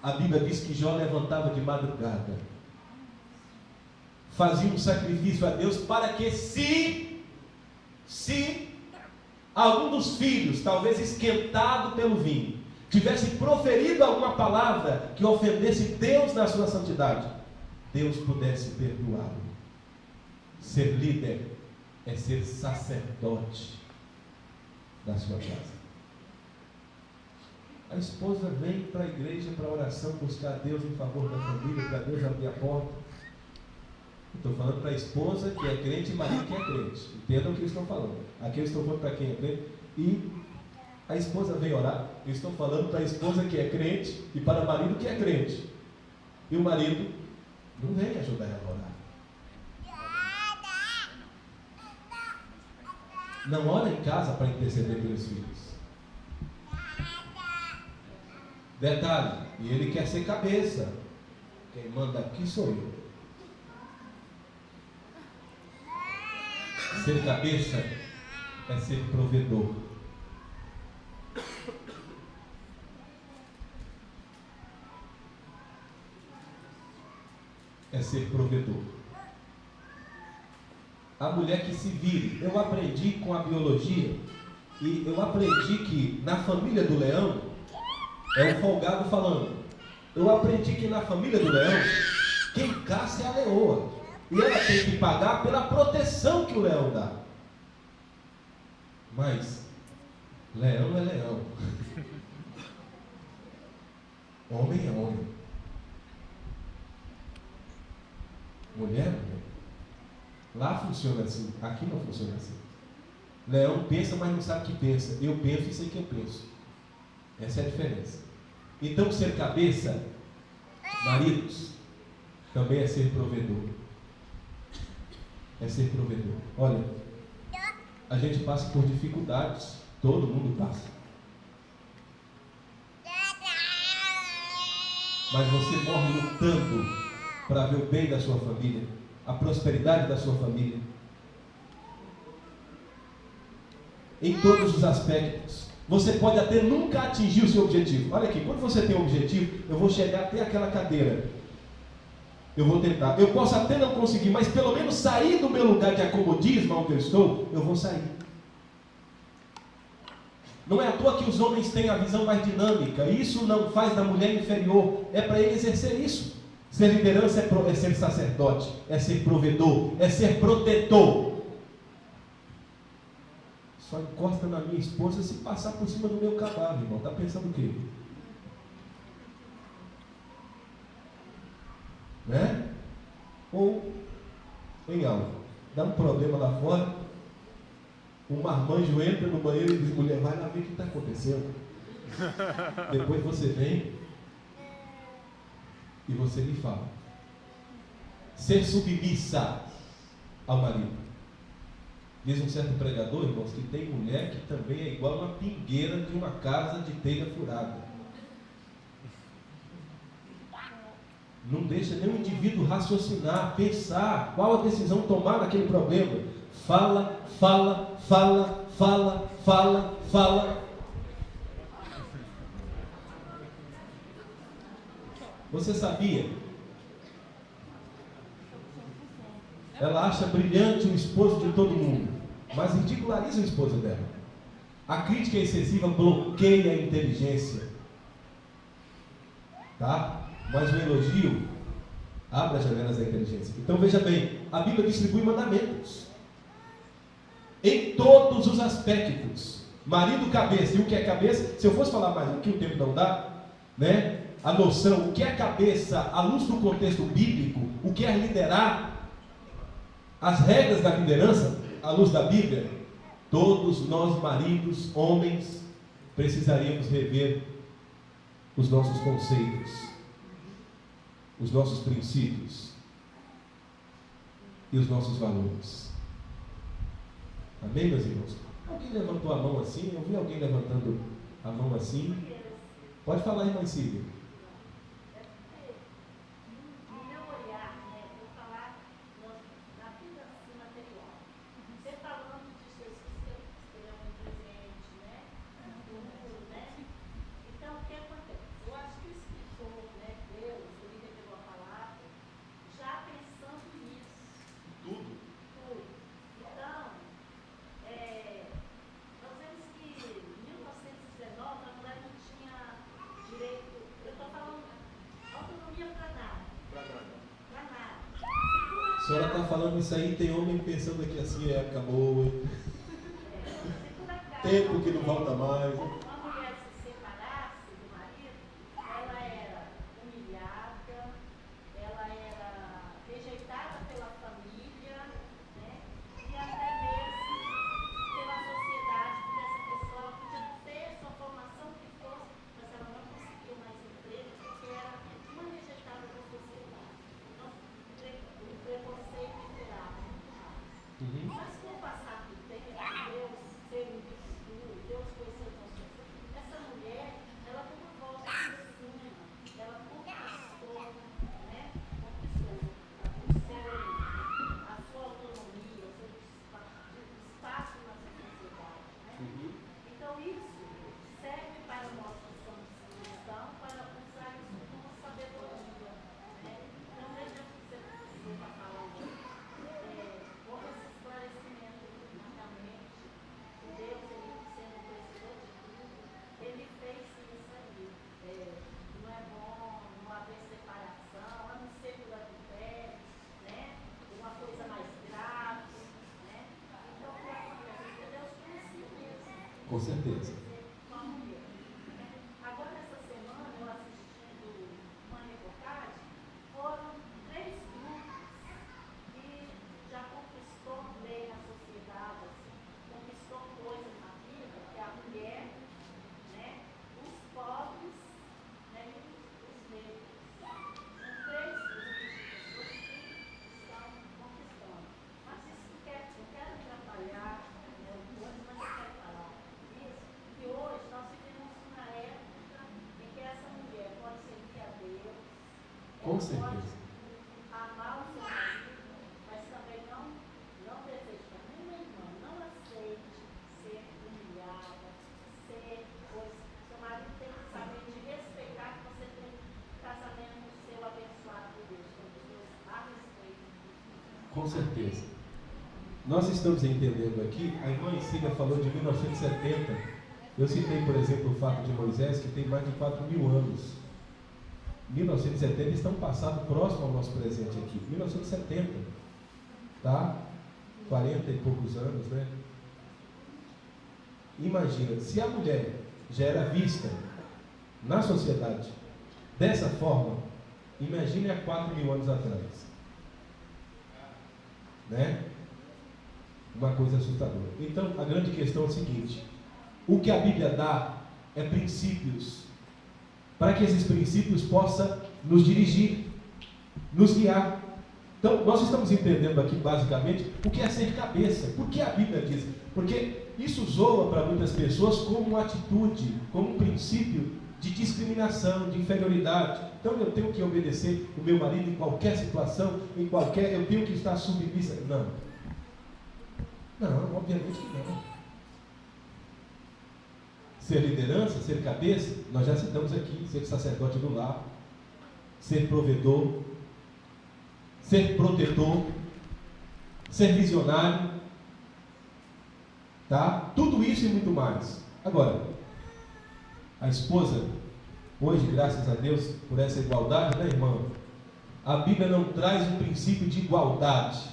a Bíblia diz que Jó levantava de madrugada, fazia um sacrifício a Deus, para que se algum dos filhos, talvez esquentado pelo vinho, tivesse proferido alguma palavra que ofendesse Deus na sua santidade, Deus pudesse perdoá-lo. Ser líder é ser sacerdote da sua casa. A esposa vem para a igreja, para a oração, buscar Deus em favor da família, para Deus abrir a porta. Estou falando para a esposa que é crente e marido que é crente. Entendam o que eu estou falando. Aqui eu estou falando para quem é crente. E a esposa vem orar. Eu estou falando para a esposa que é crente e para o marido que é crente. E o marido não vem ajudar ela a orar. Não ora em casa para interceder pelos filhos. Detalhe, e ele quer ser cabeça. Quem manda aqui sou eu. Ser cabeça é ser provedor. É ser provedor. A mulher que se vire. Eu aprendi com a biologia, e eu aprendi que na família do leão, é o folgado falando, eu aprendi que na família do leão, quem caça é a leoa, e ela tem que pagar pela proteção que o leão dá. Mas leão é leão, homem é homem, mulher é mulher. Lá funciona assim, aqui não funciona assim. Leão pensa, mas não sabe o que pensa. Eu penso e sei que eu penso. Essa é a diferença. Então ser cabeça, maridos, também é ser provedor. É ser provedor. Olha, a gente passa por dificuldades, todo mundo passa. Mas você morre lutando para ver o bem da sua família, a prosperidade da sua família, em todos os aspectos. Você pode até nunca atingir o seu objetivo. Olha aqui, quando você tem um objetivo, eu vou chegar até aquela cadeira, eu vou tentar, eu posso até não conseguir, mas pelo menos sair do meu lugar de acomodismo onde eu estou, eu vou sair. Não é à toa que os homens têm a visão mais dinâmica. Isso não faz da mulher inferior, é para ele exercer isso. Ser liderança é ser sacerdote, é ser provedor, é ser protetor. Só encosta na minha esposa se passar por cima do meu cavalo, irmão. Está pensando o quê? Né? Ou em algo, dá um problema lá fora, um marmanjo entra no banheiro e diz: mulher, vai lá ver o que está acontecendo. Depois você vem e você me fala. Ser submissa ao marido. Diz um certo pregador, irmãos, que tem mulher que também é igual uma pingueira de uma casa de telha furada. Não deixa nenhum indivíduo raciocinar, pensar qual a decisão tomar naquele problema. Fala, fala, fala, fala, fala, fala. Você sabia? Ela acha brilhante o esposo de todo mundo, mas ridiculariza o esposo dela. A crítica excessiva bloqueia a inteligência, tá? Mas o elogio abre as janelas da inteligência. Então veja bem, a Bíblia distribui mandamentos em todos os aspectos. Marido, cabeça. E o que é cabeça? Se eu fosse falar mais aqui, o tempo não dá, né? A noção, o que é cabeça, à luz do contexto bíblico, o que é liderar, as regras da liderança, à luz da Bíblia, todos nós, maridos, homens, precisaríamos rever os nossos conceitos, os nossos princípios e os nossos valores. Amém, meus irmãos? Alguém levantou a mão assim? Eu vi alguém levantando a mão assim. Pode falar, irmã Sílvia. A senhora está falando isso aí, tem homem pensando aqui assim, época boa, tempo que não volta mais. Uma mulher se separasse do marido, ela era humilhada, ela era rejeitada pela família, né? E até mesmo pela sociedade, porque essa pessoa podia ter sua formação que fosse, mas ela não conseguiu mais emprego porque era uma rejeitada da sociedade. Então, o preconceito imperava muito mais. Mas com o passar do tempo, Deus teve um estudo, Deus conheceu essa mulher, ela tem uma voz por cima, ela conquistou, né? Conquistou a sua autonomia, o seu espaço na sociedade, né? Então isso serve para nós que somos cristãos, para usar isso como sabedoria, né? Então veja o que você está falando, com esse esclarecimento na mente, Deus, ele sendo conhecedor de tudo, ele fez isso aí. Não é bom não haver separação, a não ser pelo adultério, né? Uma coisa mais grave, né? Então, o que acontece? Porque Deus conhecia mesmo. Com certeza. Uma mulher, né? Agora, essa semana, eu assistindo uma reportagem, foram 3 grupos que já conquistou lei na sociedade, assim, conquistou coisas na vida, que é a mulher, né, os pobres, né, e os negros. São 3 grupos de pessoas que estão conquistando. Mas isso não quero atrapalhar, né, o coisa, mas eu quero falar isso, que hoje nós vivemos uma época em que essa mulher pode servir a Deus, Com ela certeza. pode amar o seu marido, mas também não deseja para nenhuma irmã, não aceite ser humilhada, ser coisa. Seu marido tem que saber de respeitar que você tem casamento seu abençoado por Deus, com pessoas a respeito. Com certeza. Nós estamos entendendo aqui, a irmã Cília falou de 1970. Eu citei, por exemplo, o fato de Moisés, que tem mais de 4.000 anos. 1970 está um passado próximo ao nosso presente aqui. 1970, tá? 40 e poucos anos, né? Imagina, se a mulher já era vista na sociedade dessa forma, imagine há 4.000 anos atrás, né? Uma coisa assustadora. Então, a grande questão é o seguinte: o que a Bíblia dá é princípios, para que esses princípios possam nos dirigir, nos guiar. Então, nós estamos entendendo aqui, basicamente, o que é ser cabeça. Por que a Bíblia diz? Porque isso soa para muitas pessoas como uma atitude, como um princípio de discriminação, de inferioridade. Então, eu tenho que obedecer o meu marido em qualquer situação, eu tenho que estar submissa. Não. Não, obviamente que não. Ser liderança, ser cabeça, nós já citamos aqui, ser sacerdote do lar, ser provedor, ser protetor, ser visionário, tá? Tudo isso e muito mais. Agora, a esposa, hoje, graças a Deus, por essa igualdade, né, irmão? A Bíblia não traz um princípio de igualdade.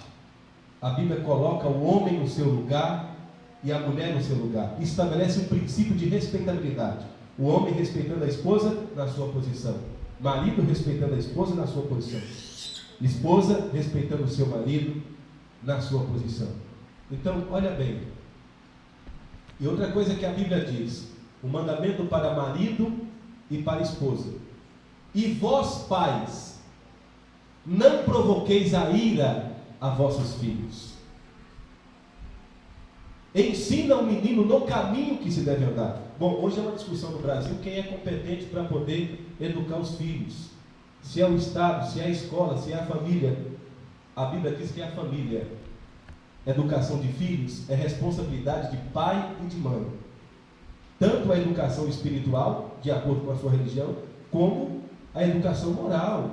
A Bíblia coloca o homem no seu lugar e a mulher no seu lugar. Estabelece um princípio de respeitabilidade. O homem respeitando a esposa na sua posição. Marido respeitando a esposa na sua posição. Esposa respeitando o seu marido na sua posição. Então, olha bem. E outra coisa que a Bíblia diz: o mandamento para marido e para esposa. E vós, pais, não provoqueis a ira a vossos filhos. Ensina o menino no caminho que se deve andar. Bom, hoje é uma discussão no Brasil quem é competente para poder educar os filhos. Se é o Estado, se é a escola, se é a família. A Bíblia diz que é a família. Educação de filhos é responsabilidade de pai e de mãe. Tanto a educação espiritual, de acordo com a sua religião, como a educação moral.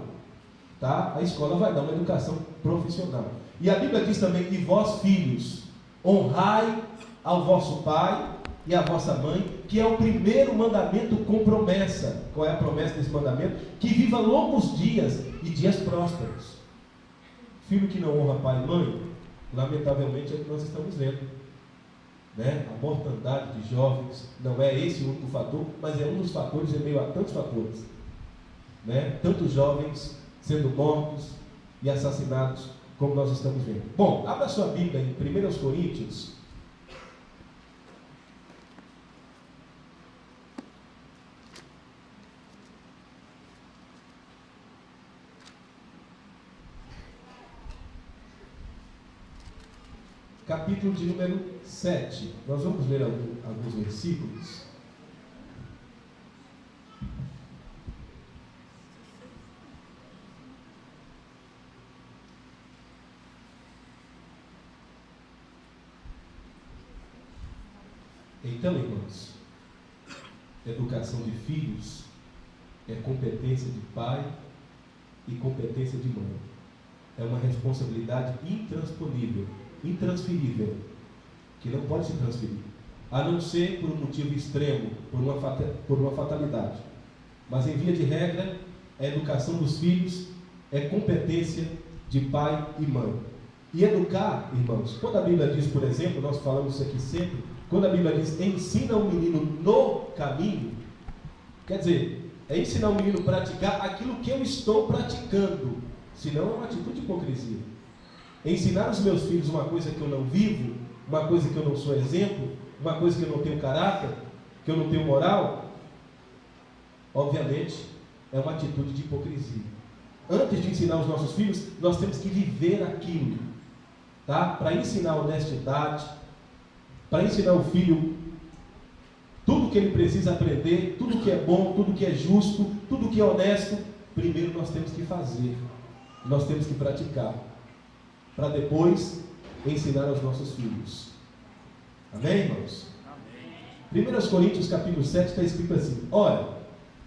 Tá? A escola vai dar uma educação profissional. E a Bíblia diz também: e vós, filhos, honrai ao vosso pai e à vossa mãe, que é o primeiro mandamento com promessa. Qual é a promessa desse mandamento? Que viva longos dias e dias prósperos. Filho que não honra pai e mãe, lamentavelmente é o que nós estamos vendo, né? A mortandade de jovens não é esse o único fator, mas é um dos fatores em meio a tantos fatores, né? Tantos jovens sendo mortos e assassinados, como nós estamos vendo. Bom, abra sua Bíblia em 1 Coríntios. Capítulo de número 7. Nós vamos ler alguns versículos. Então, irmãos, educação de filhos é competência de pai e competência de mãe. É uma responsabilidade intransponível, intransferível, que não pode se transferir, a não ser por um motivo extremo, por uma fatalidade. Mas em via de regra, a educação dos filhos é competência de pai e mãe. E educar, irmãos, quando a Bíblia diz, por exemplo, nós falamos isso aqui sempre, quando a Bíblia diz: ensina o menino no caminho, quer dizer, é ensinar o menino a praticar aquilo que eu estou praticando, senão é uma atitude de hipocrisia. Ensinar os meus filhos uma coisa que eu não vivo, uma coisa que eu não sou exemplo, uma coisa que eu não tenho caráter, que eu não tenho moral, obviamente é uma atitude de hipocrisia. Antes de ensinar os nossos filhos, nós temos que viver aquilo, tá? Para ensinar honestidade, para ensinar o filho tudo que ele precisa aprender, tudo que é bom, tudo que é justo, tudo que é honesto, primeiro nós temos que fazer, nós temos que praticar, para depois ensinar aos nossos filhos. Amém, irmãos? Amém. 1 Coríntios capítulo 7 está escrito assim: ora,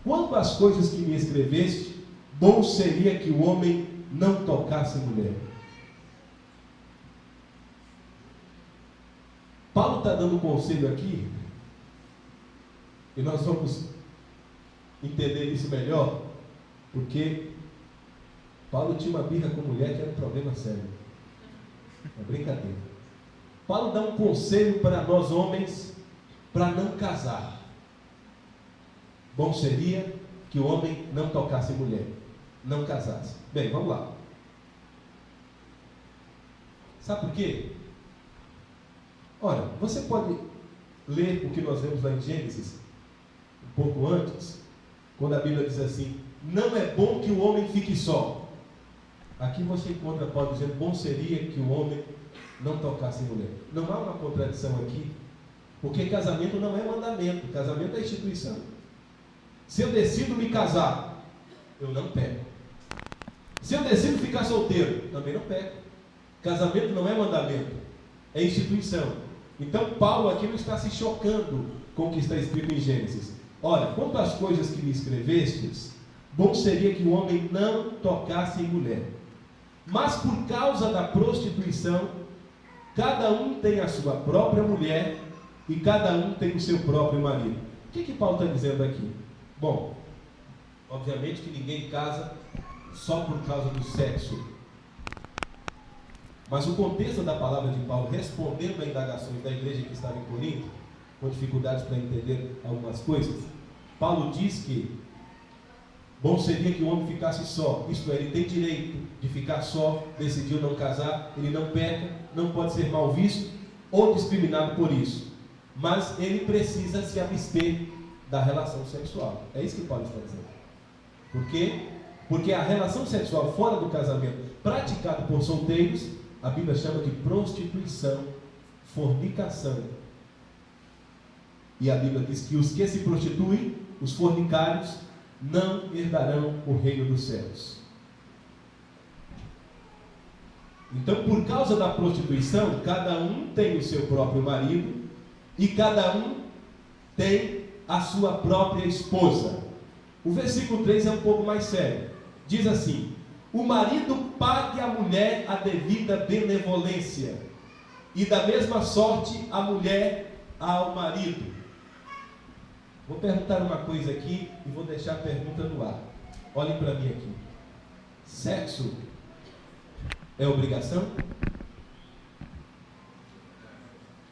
quanto às coisas que me escreveste, bom seria que o homem não tocasse mulher. Paulo está dando um conselho aqui, e nós vamos entender isso melhor, porque Paulo tinha uma birra com mulher que era um problema sério. É brincadeira. Paulo dá um conselho para nós homens para não casar. Bom seria que o homem não tocasse mulher, não casasse. Bem, vamos lá. Sabe por quê? Ora, você pode ler o que nós lemos lá em Gênesis, um pouco antes, quando a Bíblia diz assim: não é bom que o homem fique só. Aqui você encontra Paulo dizendo: bom seria que o homem não tocasse em mulher. Não há uma contradição aqui, porque casamento não é mandamento, casamento é instituição. Se eu decido me casar, eu não peco. Se eu decido ficar solteiro, também não peco. Casamento não é mandamento, é instituição. Então Paulo aqui não está se chocando com o que está escrito em Gênesis. Olha, quanto às coisas que me escrevestes, bom seria que o homem não tocasse em mulher. Mas por causa da prostituição, cada um tem a sua própria mulher e cada um tem o seu próprio marido. O que Paulo está dizendo aqui? Bom, obviamente que ninguém casa só por causa do sexo. Mas o contexto da palavra de Paulo, respondendo a indagações da igreja que estava em Corinto, com dificuldades para entender algumas coisas, Paulo diz que bom seria que o homem ficasse só, isto é, ele tem direito de ficar só, decidiu não casar, ele não peca, não pode ser mal visto ou discriminado por isso, mas ele precisa se abster da relação sexual. É isso que Paulo está dizendo. Por quê? Porque a relação sexual fora do casamento, praticada por solteiros, a Bíblia chama de prostituição, fornicação. E a Bíblia diz que os que se prostituem, os fornicários, não herdarão o reino dos céus. Então, por causa da prostituição, cada um tem o seu próprio marido e cada um tem a sua própria esposa. O versículo 3 é um pouco mais sério. Diz assim: o marido pague à mulher a devida benevolência, e da mesma sorte a mulher ao marido. Vou perguntar uma coisa aqui e vou deixar a pergunta no ar. Olhem para mim aqui. Sexo é obrigação?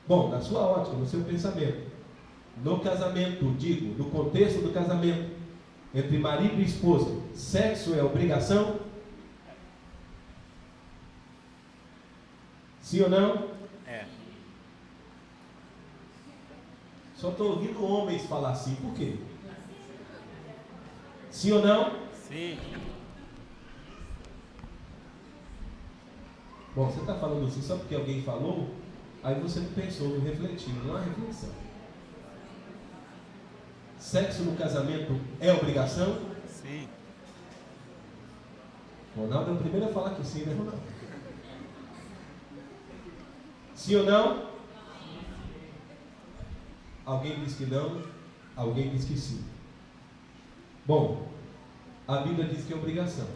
Bom, na sua ótica, no seu pensamento, no casamento, digo, no contexto do casamento, entre marido e esposa, sexo é obrigação? Sim ou não? É. Só estou ouvindo homens falar assim, por quê? Sim ou não? Sim. Bom, você está falando assim só porque alguém falou, aí você não pensou, não refletiu, não há reflexão. Sexo no casamento é obrigação? Sim. Ronaldo é o primeiro a falar que sim, né, Ronaldo? Sim ou não? Alguém diz que não, alguém diz que sim. Bom, a Bíblia diz que é obrigação.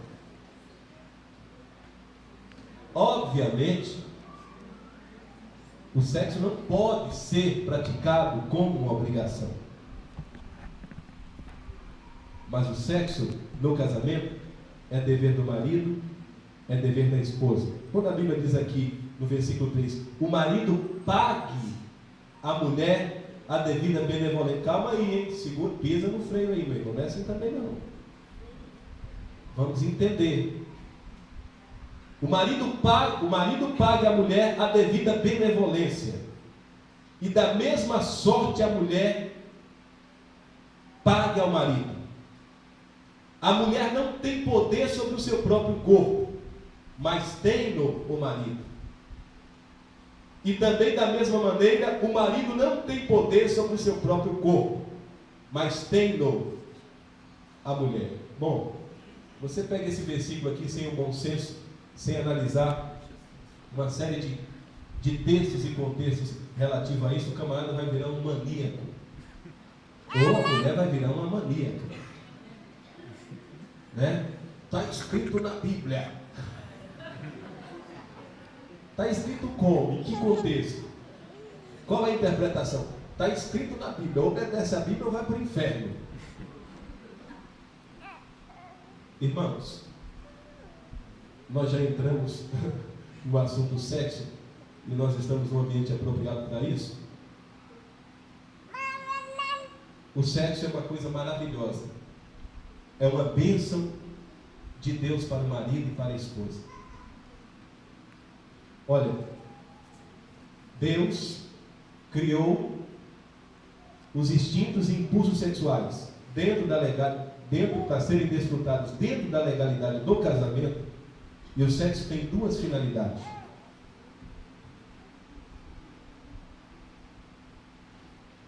Obviamente, o sexo não pode ser praticado como uma obrigação. Mas o sexo no casamento é dever do marido, é dever da esposa. Quando a Bíblia diz aqui no versículo 3, o marido pague a mulher a devida benevolência. Calma aí, hein? Segura, pisa no freio aí, meu irmão. Não é assim também não. Vamos entender. O marido pague a mulher a devida benevolência. E da mesma sorte a mulher pague ao marido. A mulher não tem poder sobre o seu próprio corpo, mas tem-no o marido. E também da mesma maneira, o marido não tem poder sobre o seu próprio corpo, mas tem-no a mulher. Bom, você pega esse versículo aqui sem o bom senso, sem analisar uma série de textos e contextos relativos a isso, o camarada vai virar um maníaco. Ou a mulher vai virar uma maníaca. Né? Está escrito na Bíblia. Está escrito como? Em que contexto? Qual a interpretação? Está escrito na Bíblia. Obedece a Bíblia ou vai para o inferno. Irmãos, nós já entramos no assunto do sexo e nós estamos num ambiente apropriado para isso. O sexo é uma coisa maravilhosa. É uma bênção de Deus para o marido e para a esposa. Olha, Deus criou os instintos e impulsos sexuais para serem desfrutados dentro da legalidade do casamento E o sexo tem duas finalidades.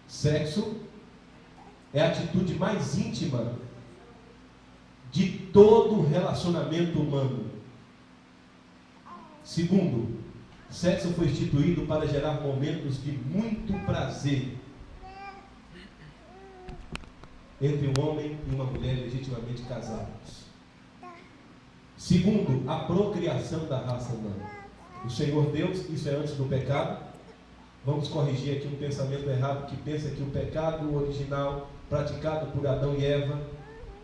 Sexo é a atitude mais íntima de todo relacionamento humano. Segundo, sexo foi instituído para gerar momentos de muito prazer entre um homem e uma mulher legitimamente casados. Segundo, a procriação da raça humana. O Senhor Deus, isso é antes do pecado. Vamos corrigir aqui um pensamento errado que pensa que o pecado original praticado por Adão e Eva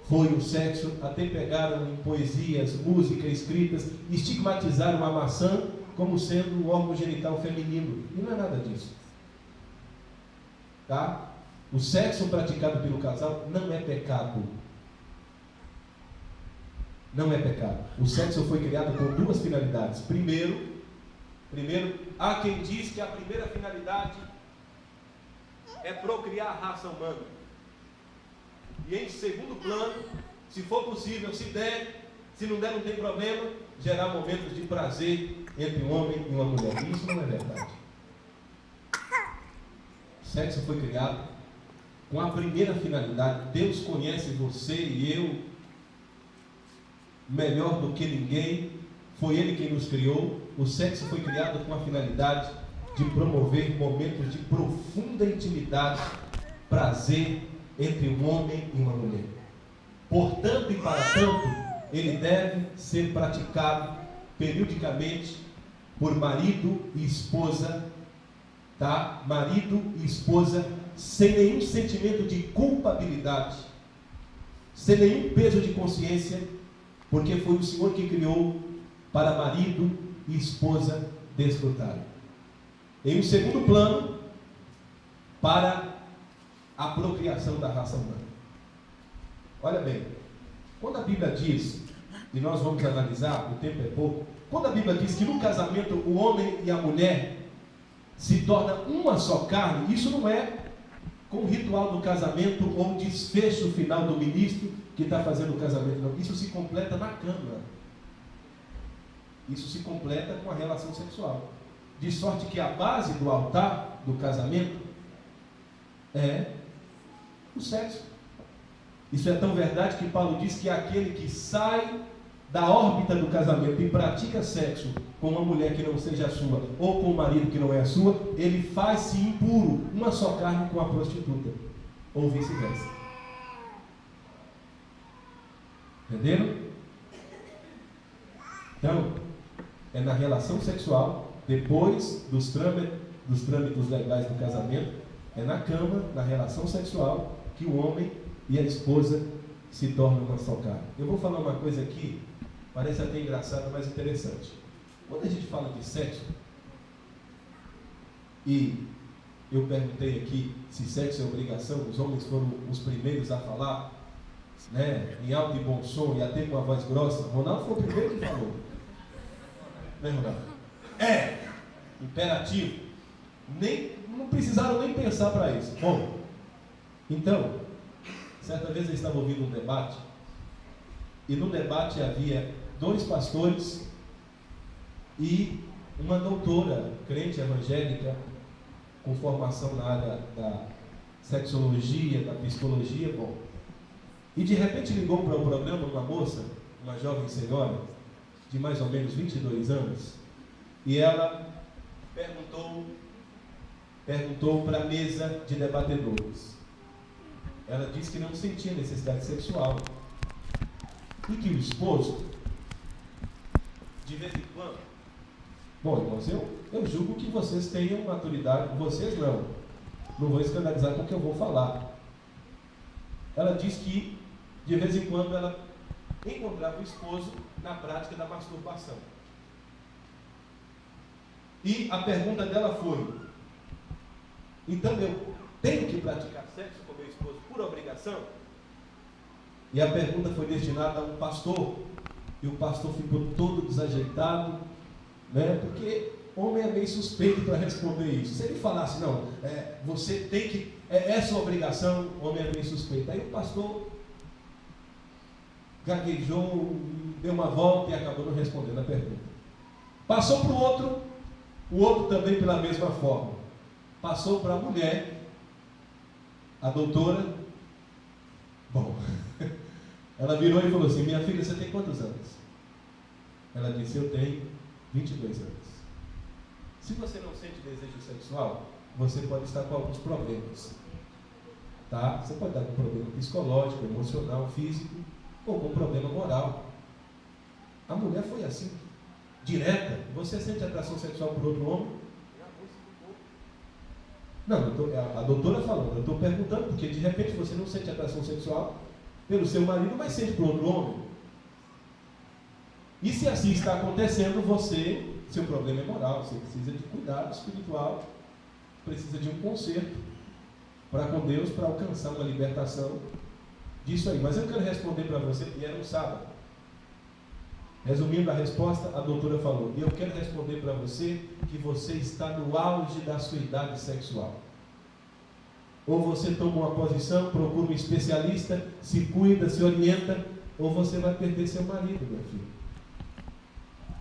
foi o sexo. Até pegaram em poesias, música, escritas, estigmatizaram a maçã como sendo o órgão genital feminino. E não é nada disso. Tá? O sexo praticado pelo casal não é pecado. Não é pecado. O sexo foi criado com duas finalidades. Primeiro, há quem diz que a primeira finalidade é procriar a raça humana. E em segundo plano, se for possível, se der, se não der, não tem problema, gerar momentos de prazer entre um homem e uma mulher. Isso não é verdade. O sexo foi criado com a primeira finalidade. Deus conhece você e eu melhor do que ninguém. Foi Ele quem nos criou. O sexo foi criado com a finalidade de promover momentos de profunda intimidade, prazer entre um homem e uma mulher. Portanto e para tanto, ele deve ser praticado periodicamente por marido e esposa, tá? Marido e esposa, sem nenhum sentimento de culpabilidade, sem nenhum peso de consciência, porque foi o Senhor que criou para marido e esposa desfrutarem. Em um segundo plano, para a procriação da raça humana. Olha bem, quando a Bíblia diz, e nós vamos analisar, o tempo é pouco, quando a Bíblia diz que no casamento o homem e a mulher se tornam uma só carne, isso não é com o ritual do casamento ou o desfecho final do ministro que está fazendo o casamento, não. Isso se completa na cama. Isso se completa com a relação sexual. De sorte que a base do altar do casamento é o sexo. Isso é tão verdade que Paulo diz que aquele que sai da órbita do casamento e pratica sexo com uma mulher que não seja a sua, ou com um marido que não é a sua, ele faz-se impuro, uma só carne com a prostituta, ou vice-versa. Entenderam? Então, é na relação sexual, depois dos trâmites legais do casamento, é na cama, na relação sexual, que o homem e a esposa se tornam uma só carne. Eu vou falar uma coisa aqui, parece até engraçada, mas interessante. Quando a gente fala de sexo, e eu perguntei aqui se sexo é obrigação, os homens foram os primeiros a falar, né, em alto e bom som, e até com a voz grossa. Ronaldo foi o primeiro que falou. Né, Ronaldo? É imperativo. Não precisaram nem pensar para isso. Bom, então, certa vez eu estava ouvindo um debate, e no debate havia 2 pastores e uma doutora, crente evangélica, com formação na área da sexologia, da psicologia. Bom, e de repente ligou para o programa uma moça, uma jovem senhora, de mais ou menos 22 anos, e ela perguntou para a mesa de debatedores. Ela disse que não sentia necessidade sexual, e que o esposo, de vez em quando, bom, irmãos, eu julgo que vocês tenham maturidade, vocês não vou escandalizar com o que eu vou falar. Ela disse que de vez em quando ela encontrava o esposo na prática da masturbação. E a pergunta dela foi: então eu tenho que praticar sexo com meu esposo por obrigação? E a pergunta foi destinada a um pastor, e o pastor ficou todo desajeitado, né? Porque homem é meio suspeito para responder isso. Se ele falasse, não, você tem que, é sua obrigação, homem é meio suspeito. Aí o pastor gaguejou, deu uma volta e acabou não respondendo a pergunta. Passou para o outro também pela mesma forma. Passou para a mulher, a doutora. Bom, ela virou e falou assim: minha filha, você tem quantos anos? Ela disse: eu tenho 22 anos. Se você não sente desejo sexual, você pode estar com alguns problemas. Tá? Você pode estar com problema psicológico, emocional, físico, ou com problema moral. A mulher foi assim, direta. Você sente atração sexual por outro homem? Não, a doutora falando, eu estou perguntando, porque de repente você não sente atração sexual pelo seu marido, mas sente por outro homem. E se assim está acontecendo, seu problema é moral, você precisa de cuidado espiritual, precisa de um conserto para com Deus, para alcançar uma libertação disso aí. Mas eu quero responder para você, e era um sábado. Resumindo a resposta, a doutora falou: e eu quero responder para você que você está no auge da sua idade sexual. Ou você toma uma posição, procura um especialista, se cuida, se orienta, ou você vai perder seu marido, meu filho.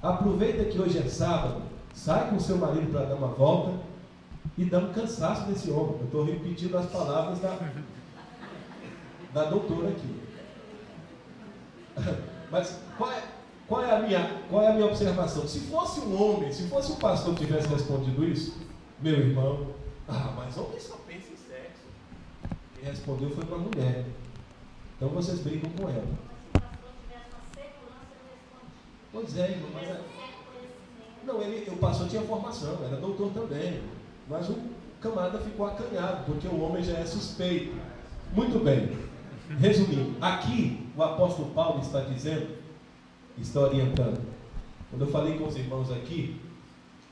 Aproveita que hoje é sábado, sai com seu marido para dar uma volta e dá um cansaço nesse homem. Eu estou repetindo as palavras da doutora aqui. Mas qual é a minha observação? Se fosse um homem, se fosse um pastor que tivesse respondido isso, meu irmão, mas homem só pensa em sexo. Quem respondeu foi uma mulher. Então vocês brigam com ela. Pois é, irmão, mas não, o pastor tinha formação, era doutor também, mas o camarada ficou acanhado, porque o homem já é suspeito. Muito bem, resumindo, aqui o apóstolo Paulo está dizendo, está orientando. Quando eu falei com os irmãos aqui,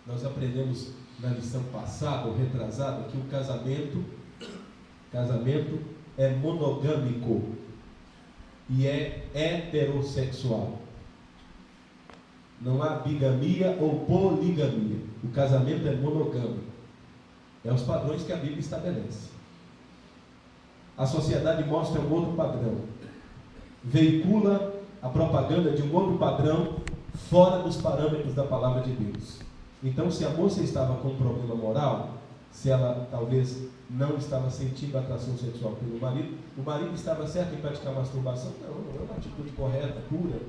nós aprendemos na lição passada, ou retrasada, que o casamento é monogâmico e é heterossexual. Não há bigamia ou poligamia. O casamento é monogâmico. É os padrões que a Bíblia estabelece. A sociedade mostra um outro padrão. Veicula a propaganda de um outro padrão fora dos parâmetros da palavra de Deus. Então, se a moça estava com um problema moral, se ela talvez não estava sentindo atração sexual pelo marido, o marido estava certo em praticar masturbação? Não é uma atitude correta, pura,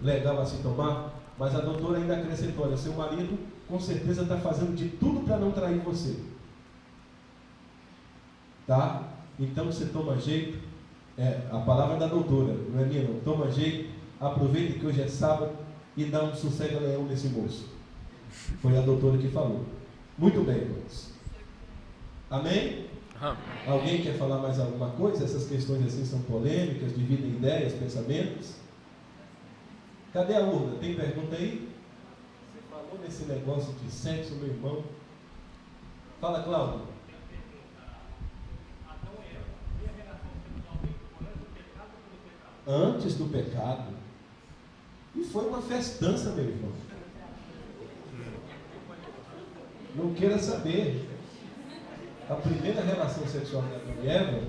legal a se tomar, mas a doutora ainda acrescentou: olha, seu marido com certeza está fazendo de tudo para não trair você, tá? Então você toma jeito, a palavra da doutora, não é minha não, toma jeito, aproveita que hoje é sábado e dá um sossega-leão nesse moço. Foi a doutora que falou. Muito bem, irmãos. Amém? Alguém quer falar mais alguma coisa? Essas questões assim são polêmicas, dividem ideias, pensamentos. Cadê a urna? Tem pergunta aí? Você falou nesse negócio de sexo, meu irmão. Fala, Cláudio. Antes do pecado. E foi uma festança, meu irmão. Não queira saber. A primeira relação sexual de Adão e Eva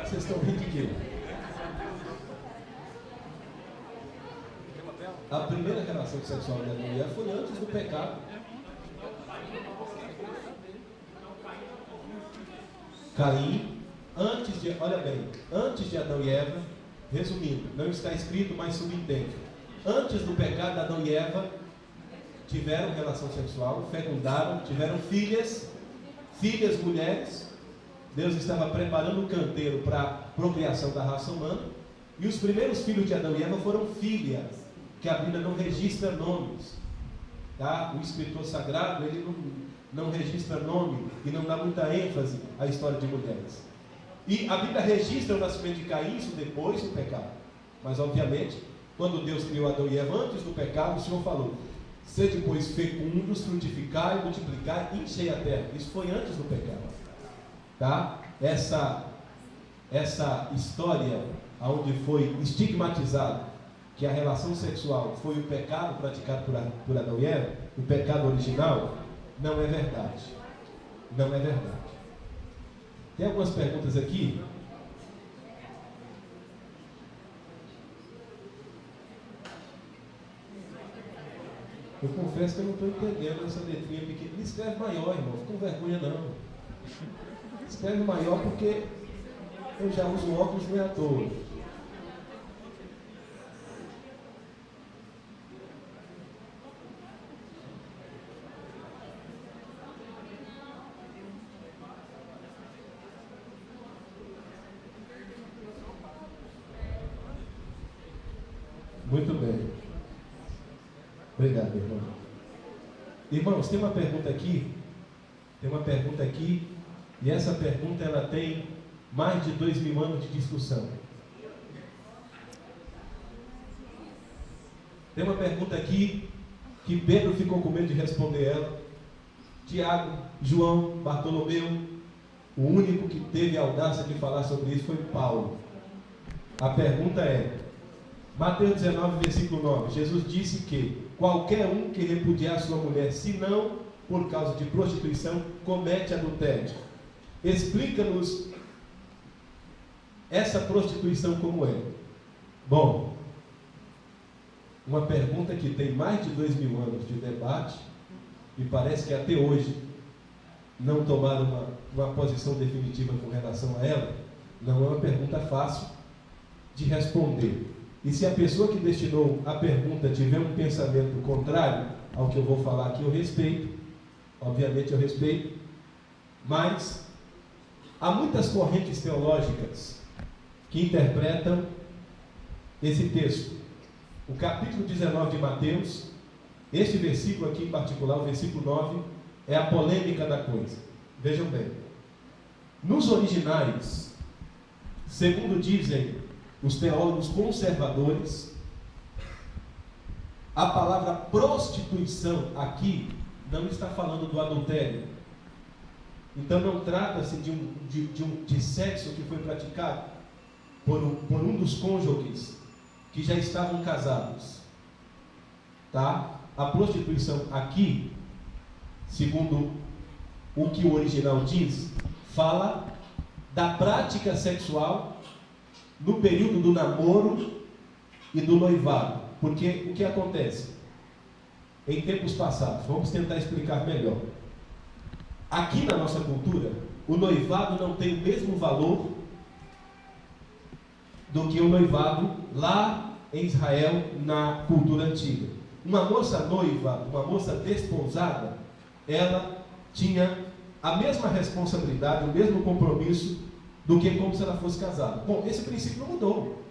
vocês estão rindo de quê? A primeira relação sexual de Adão e Eva foi antes do pecado. Caim, antes de Adão e Eva, resumindo, não está escrito, mas subentende. Antes do pecado, Adão e Eva tiveram relação sexual, fecundaram, tiveram filhas mulheres. Deus estava preparando o canteiro para a procriação da raça humana. E os primeiros filhos de Adão e Eva foram filhas, que a Bíblia não registra nomes. Tá? O escritor sagrado, ele não registra nome e não dá muita ênfase à história de mulheres. E a Bíblia registra o nascimento de Caim, isso depois do pecado. Mas, obviamente, quando Deus criou Adão e Eva antes do pecado, o Senhor falou: sede, pois, fecundos, frutificai, multiplicai e enchei a terra. Isso foi antes do pecado. Tá? Essa história onde foi estigmatizado que a relação sexual foi o pecado praticado por Adão e Eva, o pecado original, não é verdade. Não é verdade. Tem algumas perguntas aqui. Eu confesso que eu não estou entendendo essa letrinha pequena. Ele escreve maior, irmão. Fica com vergonha não. Escreve maior porque eu já uso óculos nem à toa. Muito bem. Obrigado, irmão. Irmãos, tem uma pergunta aqui. E essa pergunta ela tem mais de 2000 anos de discussão. Tem uma pergunta aqui que Pedro ficou com medo de responder ela. Tiago, João, Bartolomeu, o único que teve a audácia de falar sobre isso foi Paulo. A pergunta é: Mateus 19, versículo 9, Jesus disse que qualquer um que repudiar sua mulher, se não por causa de prostituição, comete adultério. Explica-nos essa prostituição como é. Bom, uma pergunta que tem mais de 2000 anos de debate e parece que até hoje não tomaram uma posição definitiva com relação a ela. Não é uma pergunta fácil de responder. E se a pessoa que destinou a pergunta tiver um pensamento contrário ao que eu vou falar aqui, eu respeito. Obviamente eu respeito. Mas há muitas correntes teológicas que interpretam esse texto. O capítulo 19 de Mateus, este versículo aqui em particular, o versículo 9, é a polêmica da coisa. Vejam bem. Nos originais, segundo dizem os teólogos conservadores, a palavra prostituição aqui não está falando do adultério. Então não trata-se de sexo que foi praticado por um dos cônjuges que já estavam casados. Tá? A prostituição aqui, segundo o que o original diz, fala da prática sexual no período do namoro e do noivado. Porque o que acontece? Em tempos passados, vamos tentar explicar melhor. Aqui na nossa cultura, o noivado não tem o mesmo valor do que o noivado lá em Israel, na cultura antiga. Uma moça noiva, uma moça desposada, ela tinha a mesma responsabilidade, o mesmo compromisso do que como se ela fosse casada. Bom, esse princípio não mudou.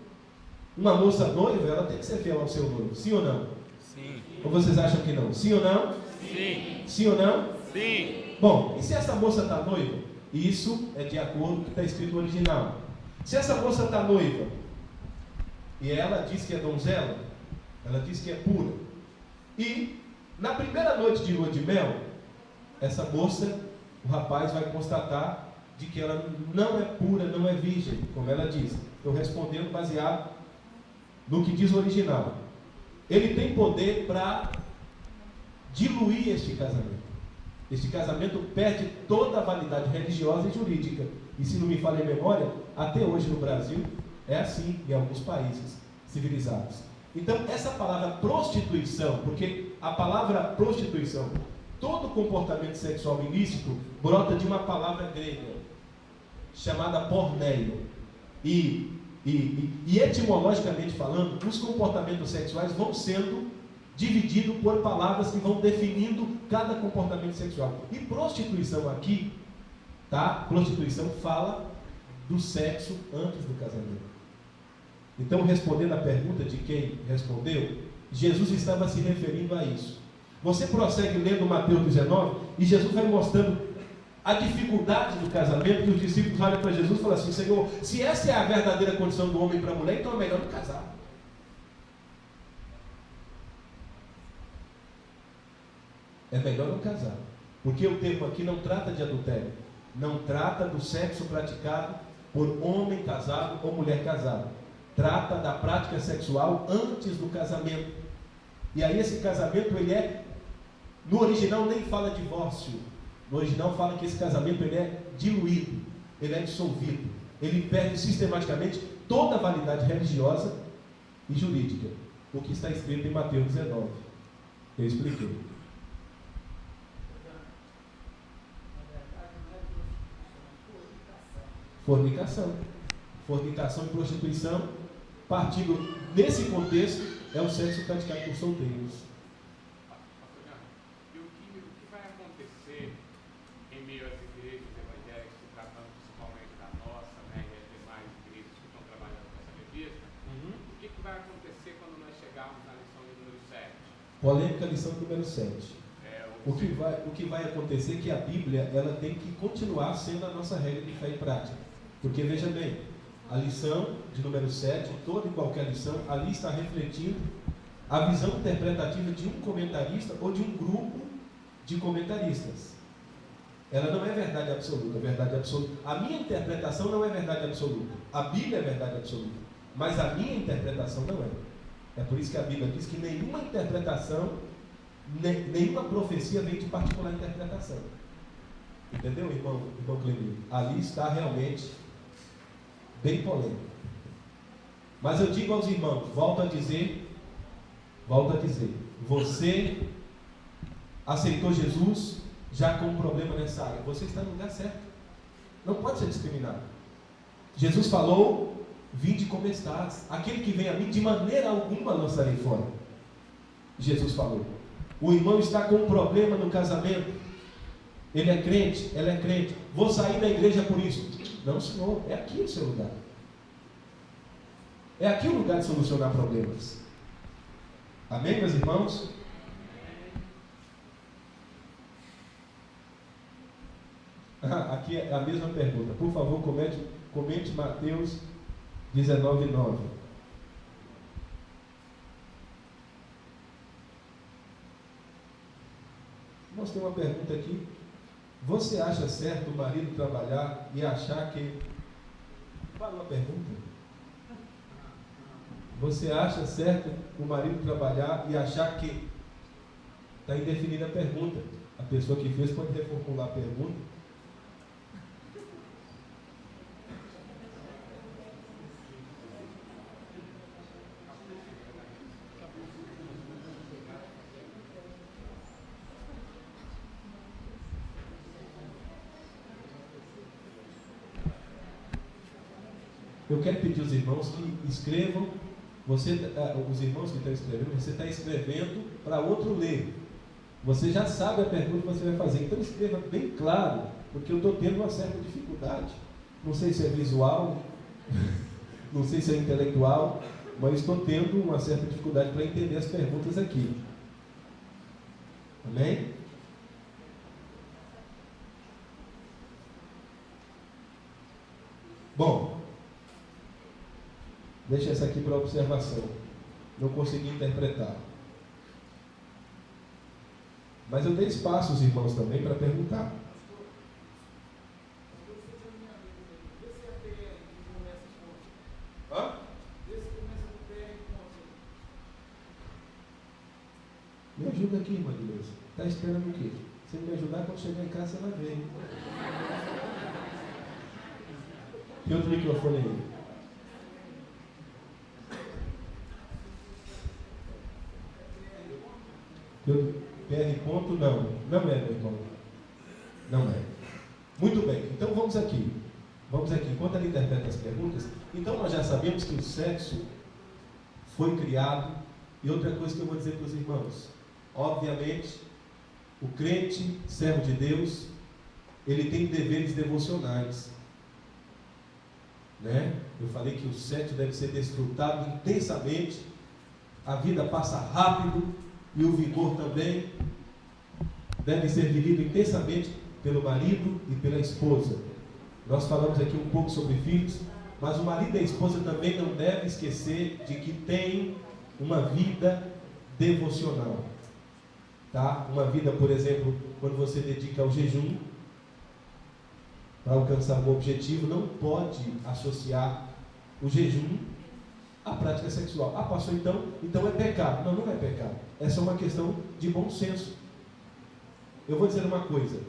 Uma moça noiva, ela tem que ser fiel ao seu noivo, sim ou não? Sim. Ou vocês acham que não? Sim ou não? Sim. Sim ou não? Sim. Bom, e se essa moça está noiva? Isso é de acordo com o que está escrito no original. Se essa moça está noiva e ela diz que é donzela, ela diz que é pura, e na primeira noite de lua de mel, essa moça, o rapaz vai constatar de que ela não é pura, não é virgem, como ela diz. Estou respondendo baseado no que diz o original. Ele tem poder para diluir este casamento. Este casamento perde toda a validade religiosa e jurídica. E se não me falha a memória, até hoje no Brasil é assim em alguns países civilizados. Então essa palavra prostituição, porque a palavra prostituição, todo comportamento sexual ilícito brota de uma palavra grega chamada porneio. E etimologicamente falando, os comportamentos sexuais vão sendo divididos por palavras que vão definindo cada comportamento sexual. E prostituição aqui, tá? Prostituição fala do sexo antes do casamento. Então, respondendo a pergunta de quem respondeu, Jesus estava se referindo a isso. Você prossegue lendo Mateus 19 e Jesus vai mostrando a dificuldade do casamento, que os discípulos olham para Jesus e falam assim: Senhor, se essa é a verdadeira condição do homem para a mulher, então é melhor não casar. É melhor não casar. Porque o termo aqui não trata de adultério, não trata do sexo praticado por homem casado ou mulher casada. Trata da prática sexual antes do casamento. E aí esse casamento, ele é, no original nem fala divórcio. No original fala que esse casamento ele é diluído, ele é dissolvido. Ele perde sistematicamente toda a validade religiosa e jurídica. O que está escrito em Mateus 19. Eu expliquei. Fornicação. Fornicação e prostituição, partindo nesse contexto, é o sexo praticado por solteiros. E o que vai acontecer em meio às igrejas evangélicas, se tratando principalmente da nossa, né, e as demais igrejas que estão trabalhando com essa revista? O que vai acontecer quando nós chegarmos na lição de número 7? Polêmica, lição número 7. O que vai acontecer é que a Bíblia ela tem que continuar sendo a nossa regra de fé e prática. Porque veja bem, a lição de número 7, toda e qualquer lição, ali está refletindo a visão interpretativa de um comentarista ou de um grupo de comentaristas. Ela não é verdade absoluta, é verdade absoluta. A minha interpretação não é verdade absoluta. A Bíblia é verdade absoluta, mas a minha interpretação não é. É por isso que a Bíblia diz que nenhuma interpretação, nenhuma profecia vem de particular interpretação. Entendeu, irmão Clemir? Ali está realmente bem polêmico. Mas eu digo aos irmãos, volto a dizer, você aceitou Jesus já com um problema nessa área, você está no lugar certo. Não pode ser discriminado. Jesus falou, vinde como estás. Aquele que vem a mim, de maneira alguma lançarei fora. Jesus falou. O irmão está com um problema no casamento. Ele é crente, ela é crente. Vou sair da igreja por isso. Não, senhor, é aqui o seu lugar. É aqui o lugar de solucionar problemas. Amém, meus irmãos? Aqui é a mesma pergunta. Por favor, comente Mateus 19:9. Nós temos uma pergunta aqui. Você acha certo o marido trabalhar e achar que... Fala uma pergunta. Você acha certo o marido trabalhar e achar que... Está indefinida a pergunta. A pessoa que fez pode reformular a pergunta. Eu quero pedir aos irmãos que escrevam, os irmãos que estão escrevendo, você está escrevendo para outro ler. Você já sabe a pergunta que você vai fazer, então escreva bem claro, porque eu estou tendo uma certa dificuldade. Não sei se é visual, não sei se é intelectual, mas estou tendo uma certa dificuldade para entender as perguntas aqui. Amém? Bom, deixa essa aqui para observação. Não consegui interpretar. Mas eu dei espaço aos irmãos também para perguntar. Hã? Me ajuda aqui, irmã de Deus. Está esperando o quê? Se me ajudar, quando chegar em casa, você vai ver. Tem outro microfone aí. PR ponto não é, meu irmão. Não é. Muito bem, então vamos aqui. Enquanto ela interpreta as perguntas, então nós já sabemos que o sexo foi criado. E outra coisa que eu vou dizer para os irmãos, obviamente, o crente, servo de Deus, ele tem deveres devocionais, né? Eu falei que o sexo deve ser desfrutado intensamente, a vida passa rápido, e o vigor também deve ser vivido intensamente pelo marido e pela esposa. Nós falamos aqui um pouco sobre filhos, mas o marido e a esposa também não devem esquecer de que tem uma vida devocional, tá? Uma vida, por exemplo, quando você dedica ao jejum para alcançar um objetivo, não pode associar o jejum à prática sexual. Ah, pastor, então é pecado. Não, não é pecado. Essa é uma questão de bom senso. Eu vou dizer uma coisa.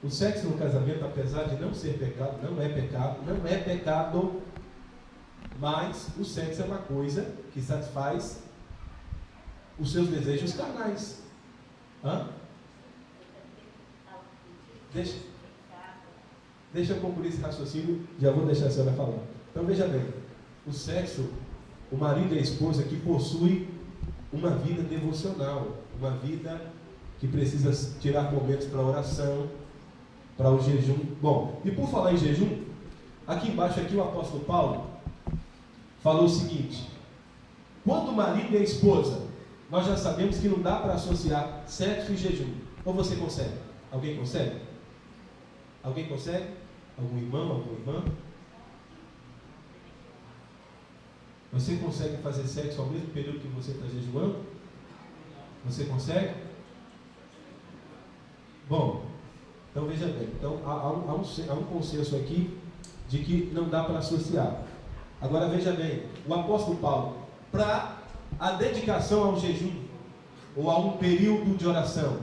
O sexo no casamento, apesar de não ser pecado, não é pecado, mas o sexo é uma coisa que satisfaz os seus desejos carnais. Hã? Deixa eu concluir esse raciocínio, já vou deixar a senhora falar. Então veja bem, o sexo, o marido e a esposa que possuem uma vida devocional, uma vida que precisa tirar momentos para oração, para o jejum. Bom, e por falar em jejum, aqui embaixo aqui o apóstolo Paulo falou o seguinte: quando o marido e a esposa, nós já sabemos que não dá para associar sexo e jejum. Ou você consegue? Alguém consegue? Alguém consegue? Algum irmão, alguma irmã? Você consegue fazer sexo ao mesmo período que você está jejuando? Você consegue? Bom, então veja bem. Então há um consenso aqui de que não dá para associar. Agora veja bem, o apóstolo Paulo, para a dedicação ao jejum ou a um período de oração,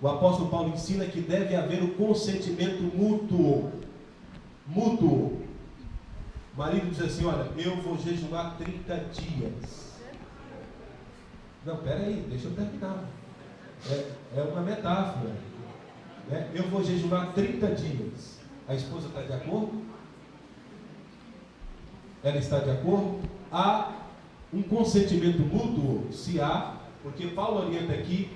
o apóstolo Paulo ensina que deve haver o consentimento mútuo. Mútuo. O marido diz assim: olha, eu vou jejuar 30 dias. Não, peraí, deixa eu terminar. É uma metáfora. Eu vou jejuar 30 dias. A esposa está de acordo? Ela está de acordo? Há um consentimento mútuo? Se há, porque Paulo orienta aqui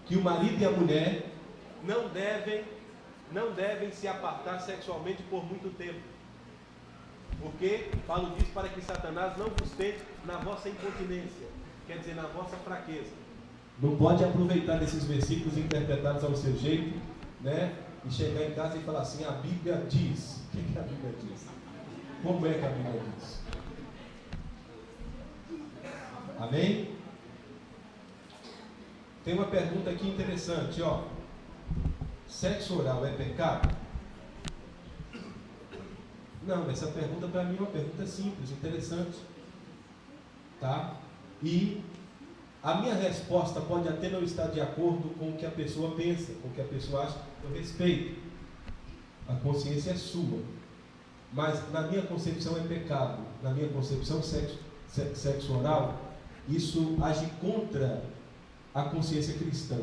que o marido e a mulher não devem se apartar sexualmente por muito tempo. Porque Paulo diz para que Satanás não vos tente na vossa incontinência, quer dizer, na vossa fraqueza. Não pode aproveitar desses versículos interpretados ao seu jeito, né? E chegar em casa e falar assim: a Bíblia diz. O que a Bíblia diz? Como é que a Bíblia diz? Amém? Tem uma pergunta aqui interessante, ó. Sexo oral é pecado? Não, essa pergunta para mim é uma pergunta simples, interessante. Tá? E a minha resposta pode até não estar de acordo com o que a pessoa pensa, com o que a pessoa acha. Eu respeito. A consciência é sua. Mas na minha concepção é pecado. Na minha concepção, sexo oral, isso age contra a consciência cristã.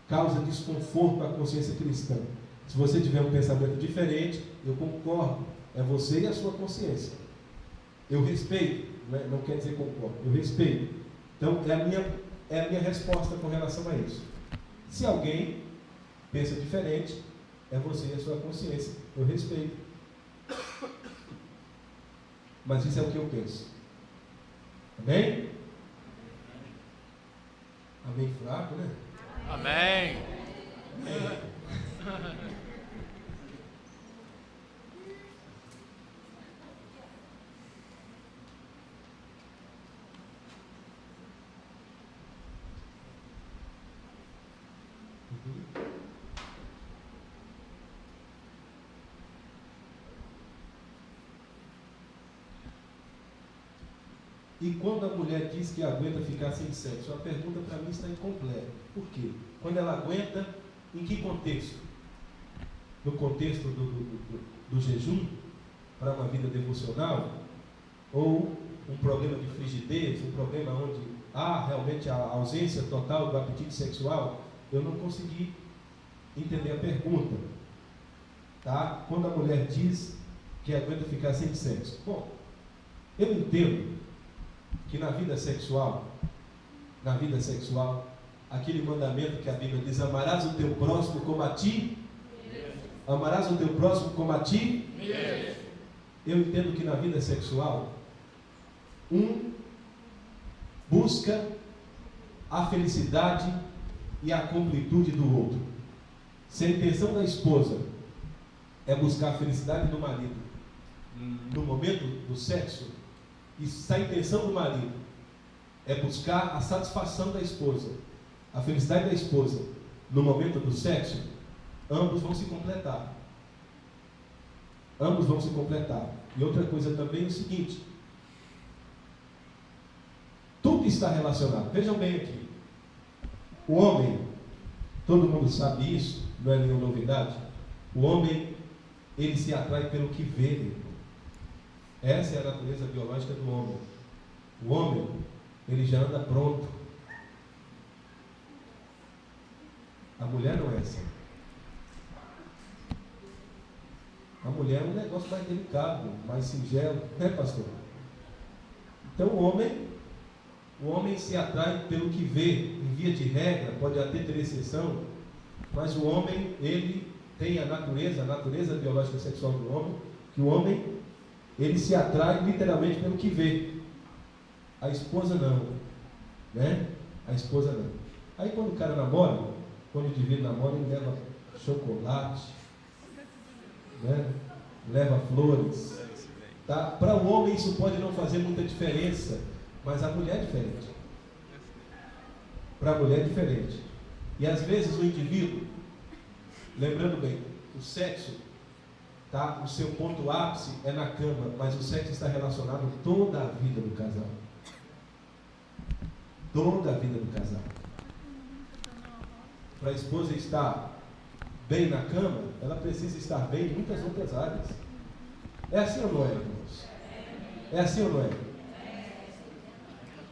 Causa desconforto à consciência cristã. Se você tiver um pensamento diferente, eu concordo. É você e a sua consciência. Eu respeito. Não quer dizer concordo. Eu respeito. Então, é a minha resposta com relação a isso. Se alguém pensa diferente, é você e a sua consciência. Eu respeito. Mas isso é o que eu penso. Amém? Amém fraco, né? Amém. E quando a mulher diz que aguenta ficar sem sexo, a pergunta para mim está incompleta. Por quê? Quando ela aguenta, em que contexto? No contexto do jejum, para uma vida devocional? Ou um problema de frigidez, um problema onde há realmente a ausência total do apetite sexual? Eu não consegui entender a pergunta. Tá? Quando a mulher diz que aguenta ficar sem sexo. Bom, eu entendo que na vida sexual, aquele mandamento que a Bíblia diz: amarás o teu próximo como a ti? Amarás o teu próximo como a ti? Eu entendo que na vida sexual, um busca a felicidade e a completude do outro. Se a intenção da esposa é buscar a felicidade do marido no momento do sexo, e se a intenção do marido é buscar a satisfação da esposa, a felicidade da esposa no momento do sexo, ambos vão se completar. Ambos vão se completar. E outra coisa também é o seguinte: tudo está relacionado. Vejam bem aqui. O homem, todo mundo sabe isso, não é nenhuma novidade. O homem, ele se atrai pelo que vê. Essa é a natureza biológica do homem. O homem, ele já anda pronto. A mulher não é assim. A mulher é um negócio mais delicado, mais singelo, né, pastor? Então o homem se atrai pelo que vê, em via de regra, pode até ter exceção, mas o homem, ele tem a natureza biológica sexual do homem, que o homem, ele se atrai literalmente pelo que vê. A esposa não, né? A esposa não. Aí quando o cara namora, quando o indivíduo namora, ele leva chocolate, né? Leva flores, tá? Para o homem isso pode não fazer muita diferença, mas a mulher é diferente. Para a mulher é diferente. E às vezes o indivíduo, lembrando bem, o sexo, tá? O seu ponto ápice é na cama, mas o sexo está relacionado toda a vida do casal. Toda a vida do casal. Para a esposa estar bem na cama, ela precisa estar bem em muitas outras áreas. É assim ou não é, irmãos? É assim ou não é?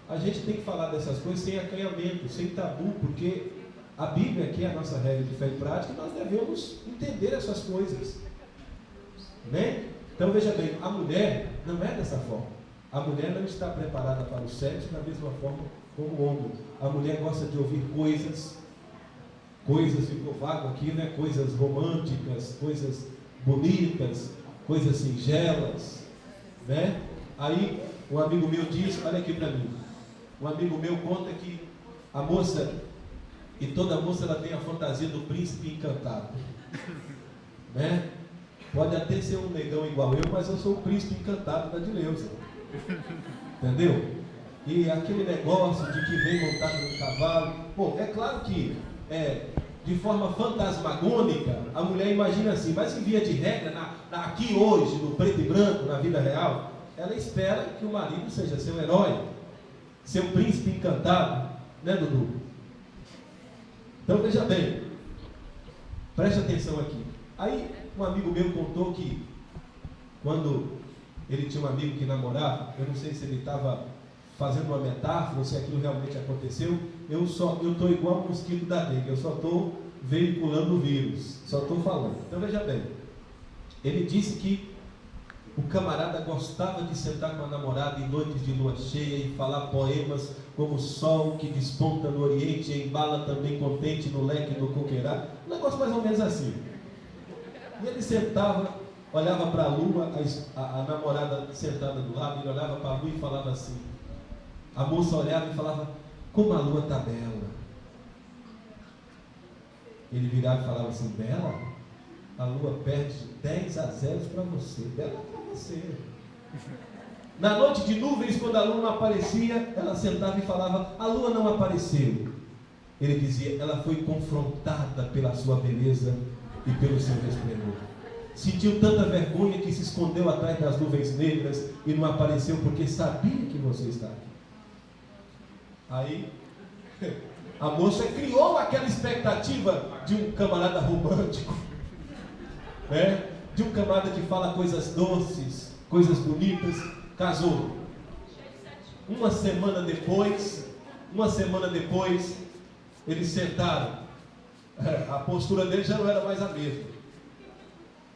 A gente tem que falar dessas coisas sem acanhamento, sem tabu, porque a Bíblia, que é a nossa regra de fé e prática, nós devemos entender essas coisas, né? Então veja bem, a mulher não é dessa forma. A mulher não está preparada para o sexo da mesma forma como o homem. A mulher gosta de ouvir coisas, ficou vago aqui, né? Coisas românticas, coisas bonitas, coisas singelas, né? Aí um amigo meu diz, olha aqui para mim, um amigo meu conta que a moça, e toda moça ela tem a fantasia do príncipe encantado, né? Pode até ser um negão igual eu, mas eu sou o príncipe encantado da Dileuza, entendeu? E aquele negócio de que vem montado no cavalo, bom, é claro que de forma fantasmagônica, a mulher imagina assim, mas em via de regra, aqui hoje, no preto e branco, na vida real, ela espera que o marido seja seu herói, seu príncipe encantado, né, Dudu? Então veja bem, preste atenção aqui. Aí um amigo meu contou que quando ele tinha um amigo que namorava, eu não sei se ele estava fazendo uma metáfora, ou se aquilo realmente aconteceu, eu estou igual um mosquito da dengue, eu só estou veiculando o vírus, só estou falando. Então veja bem, ele disse que o camarada gostava de sentar com a namorada em noites de lua cheia e falar poemas como o sol que desponta no oriente e embala também contente no leque do coqueirá, um negócio mais ou menos assim. E ele sentava, olhava para a lua, a namorada sentada do lado, ele olhava para a lua e falava assim. A moça olhava e falava, como a lua está bela. Ele virava e falava assim, bela? A lua perde 10-0 para você, bela para você. Na noite de nuvens, quando a lua não aparecia, ela sentava e falava, a lua não apareceu. Ele dizia, ela foi confrontada pela sua beleza e pelo seu resplendor. Sentiu tanta vergonha que se escondeu atrás das nuvens negras e não apareceu porque sabia que você está aqui. Aí, a moça criou aquela expectativa de um camarada romântico, né? De um camarada que fala coisas doces, coisas bonitas, casou. Uma semana depois, eles sentaram. A postura dele já não era mais a mesma.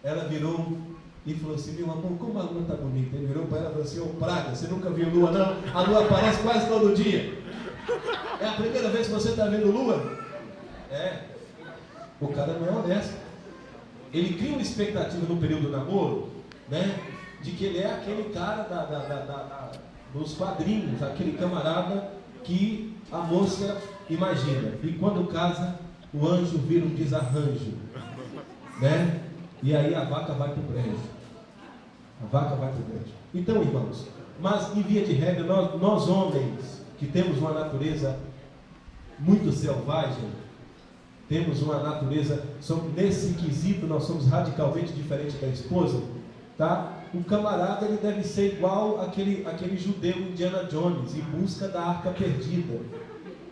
Ela virou e falou assim, meu amor, como a lua está bonita. Ele virou para ela e falou assim, ô praga, você nunca viu lua não? A lua aparece quase todo dia. É a primeira vez que você está vendo lua? É. O cara não é honesto. Ele cria uma expectativa no período do namoro, né? De que ele é aquele cara dos quadrinhos, aquele camarada que a moça imagina. E quando casa, o anjo vira um desarranjo, né? E aí a vaca vai para o brejo. Então, irmãos, mas em via de regra, nós homens, que temos uma natureza muito selvagem, temos uma natureza, nesse quesito nós somos radicalmente diferentes da esposa, tá? O camarada ele deve ser igual aquele judeu Indiana Jones, em busca da arca perdida.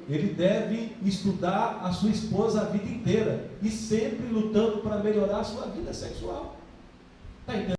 Ele deve estudar a sua esposa a vida inteira e sempre lutando para melhorar a sua vida sexual. Está entendendo?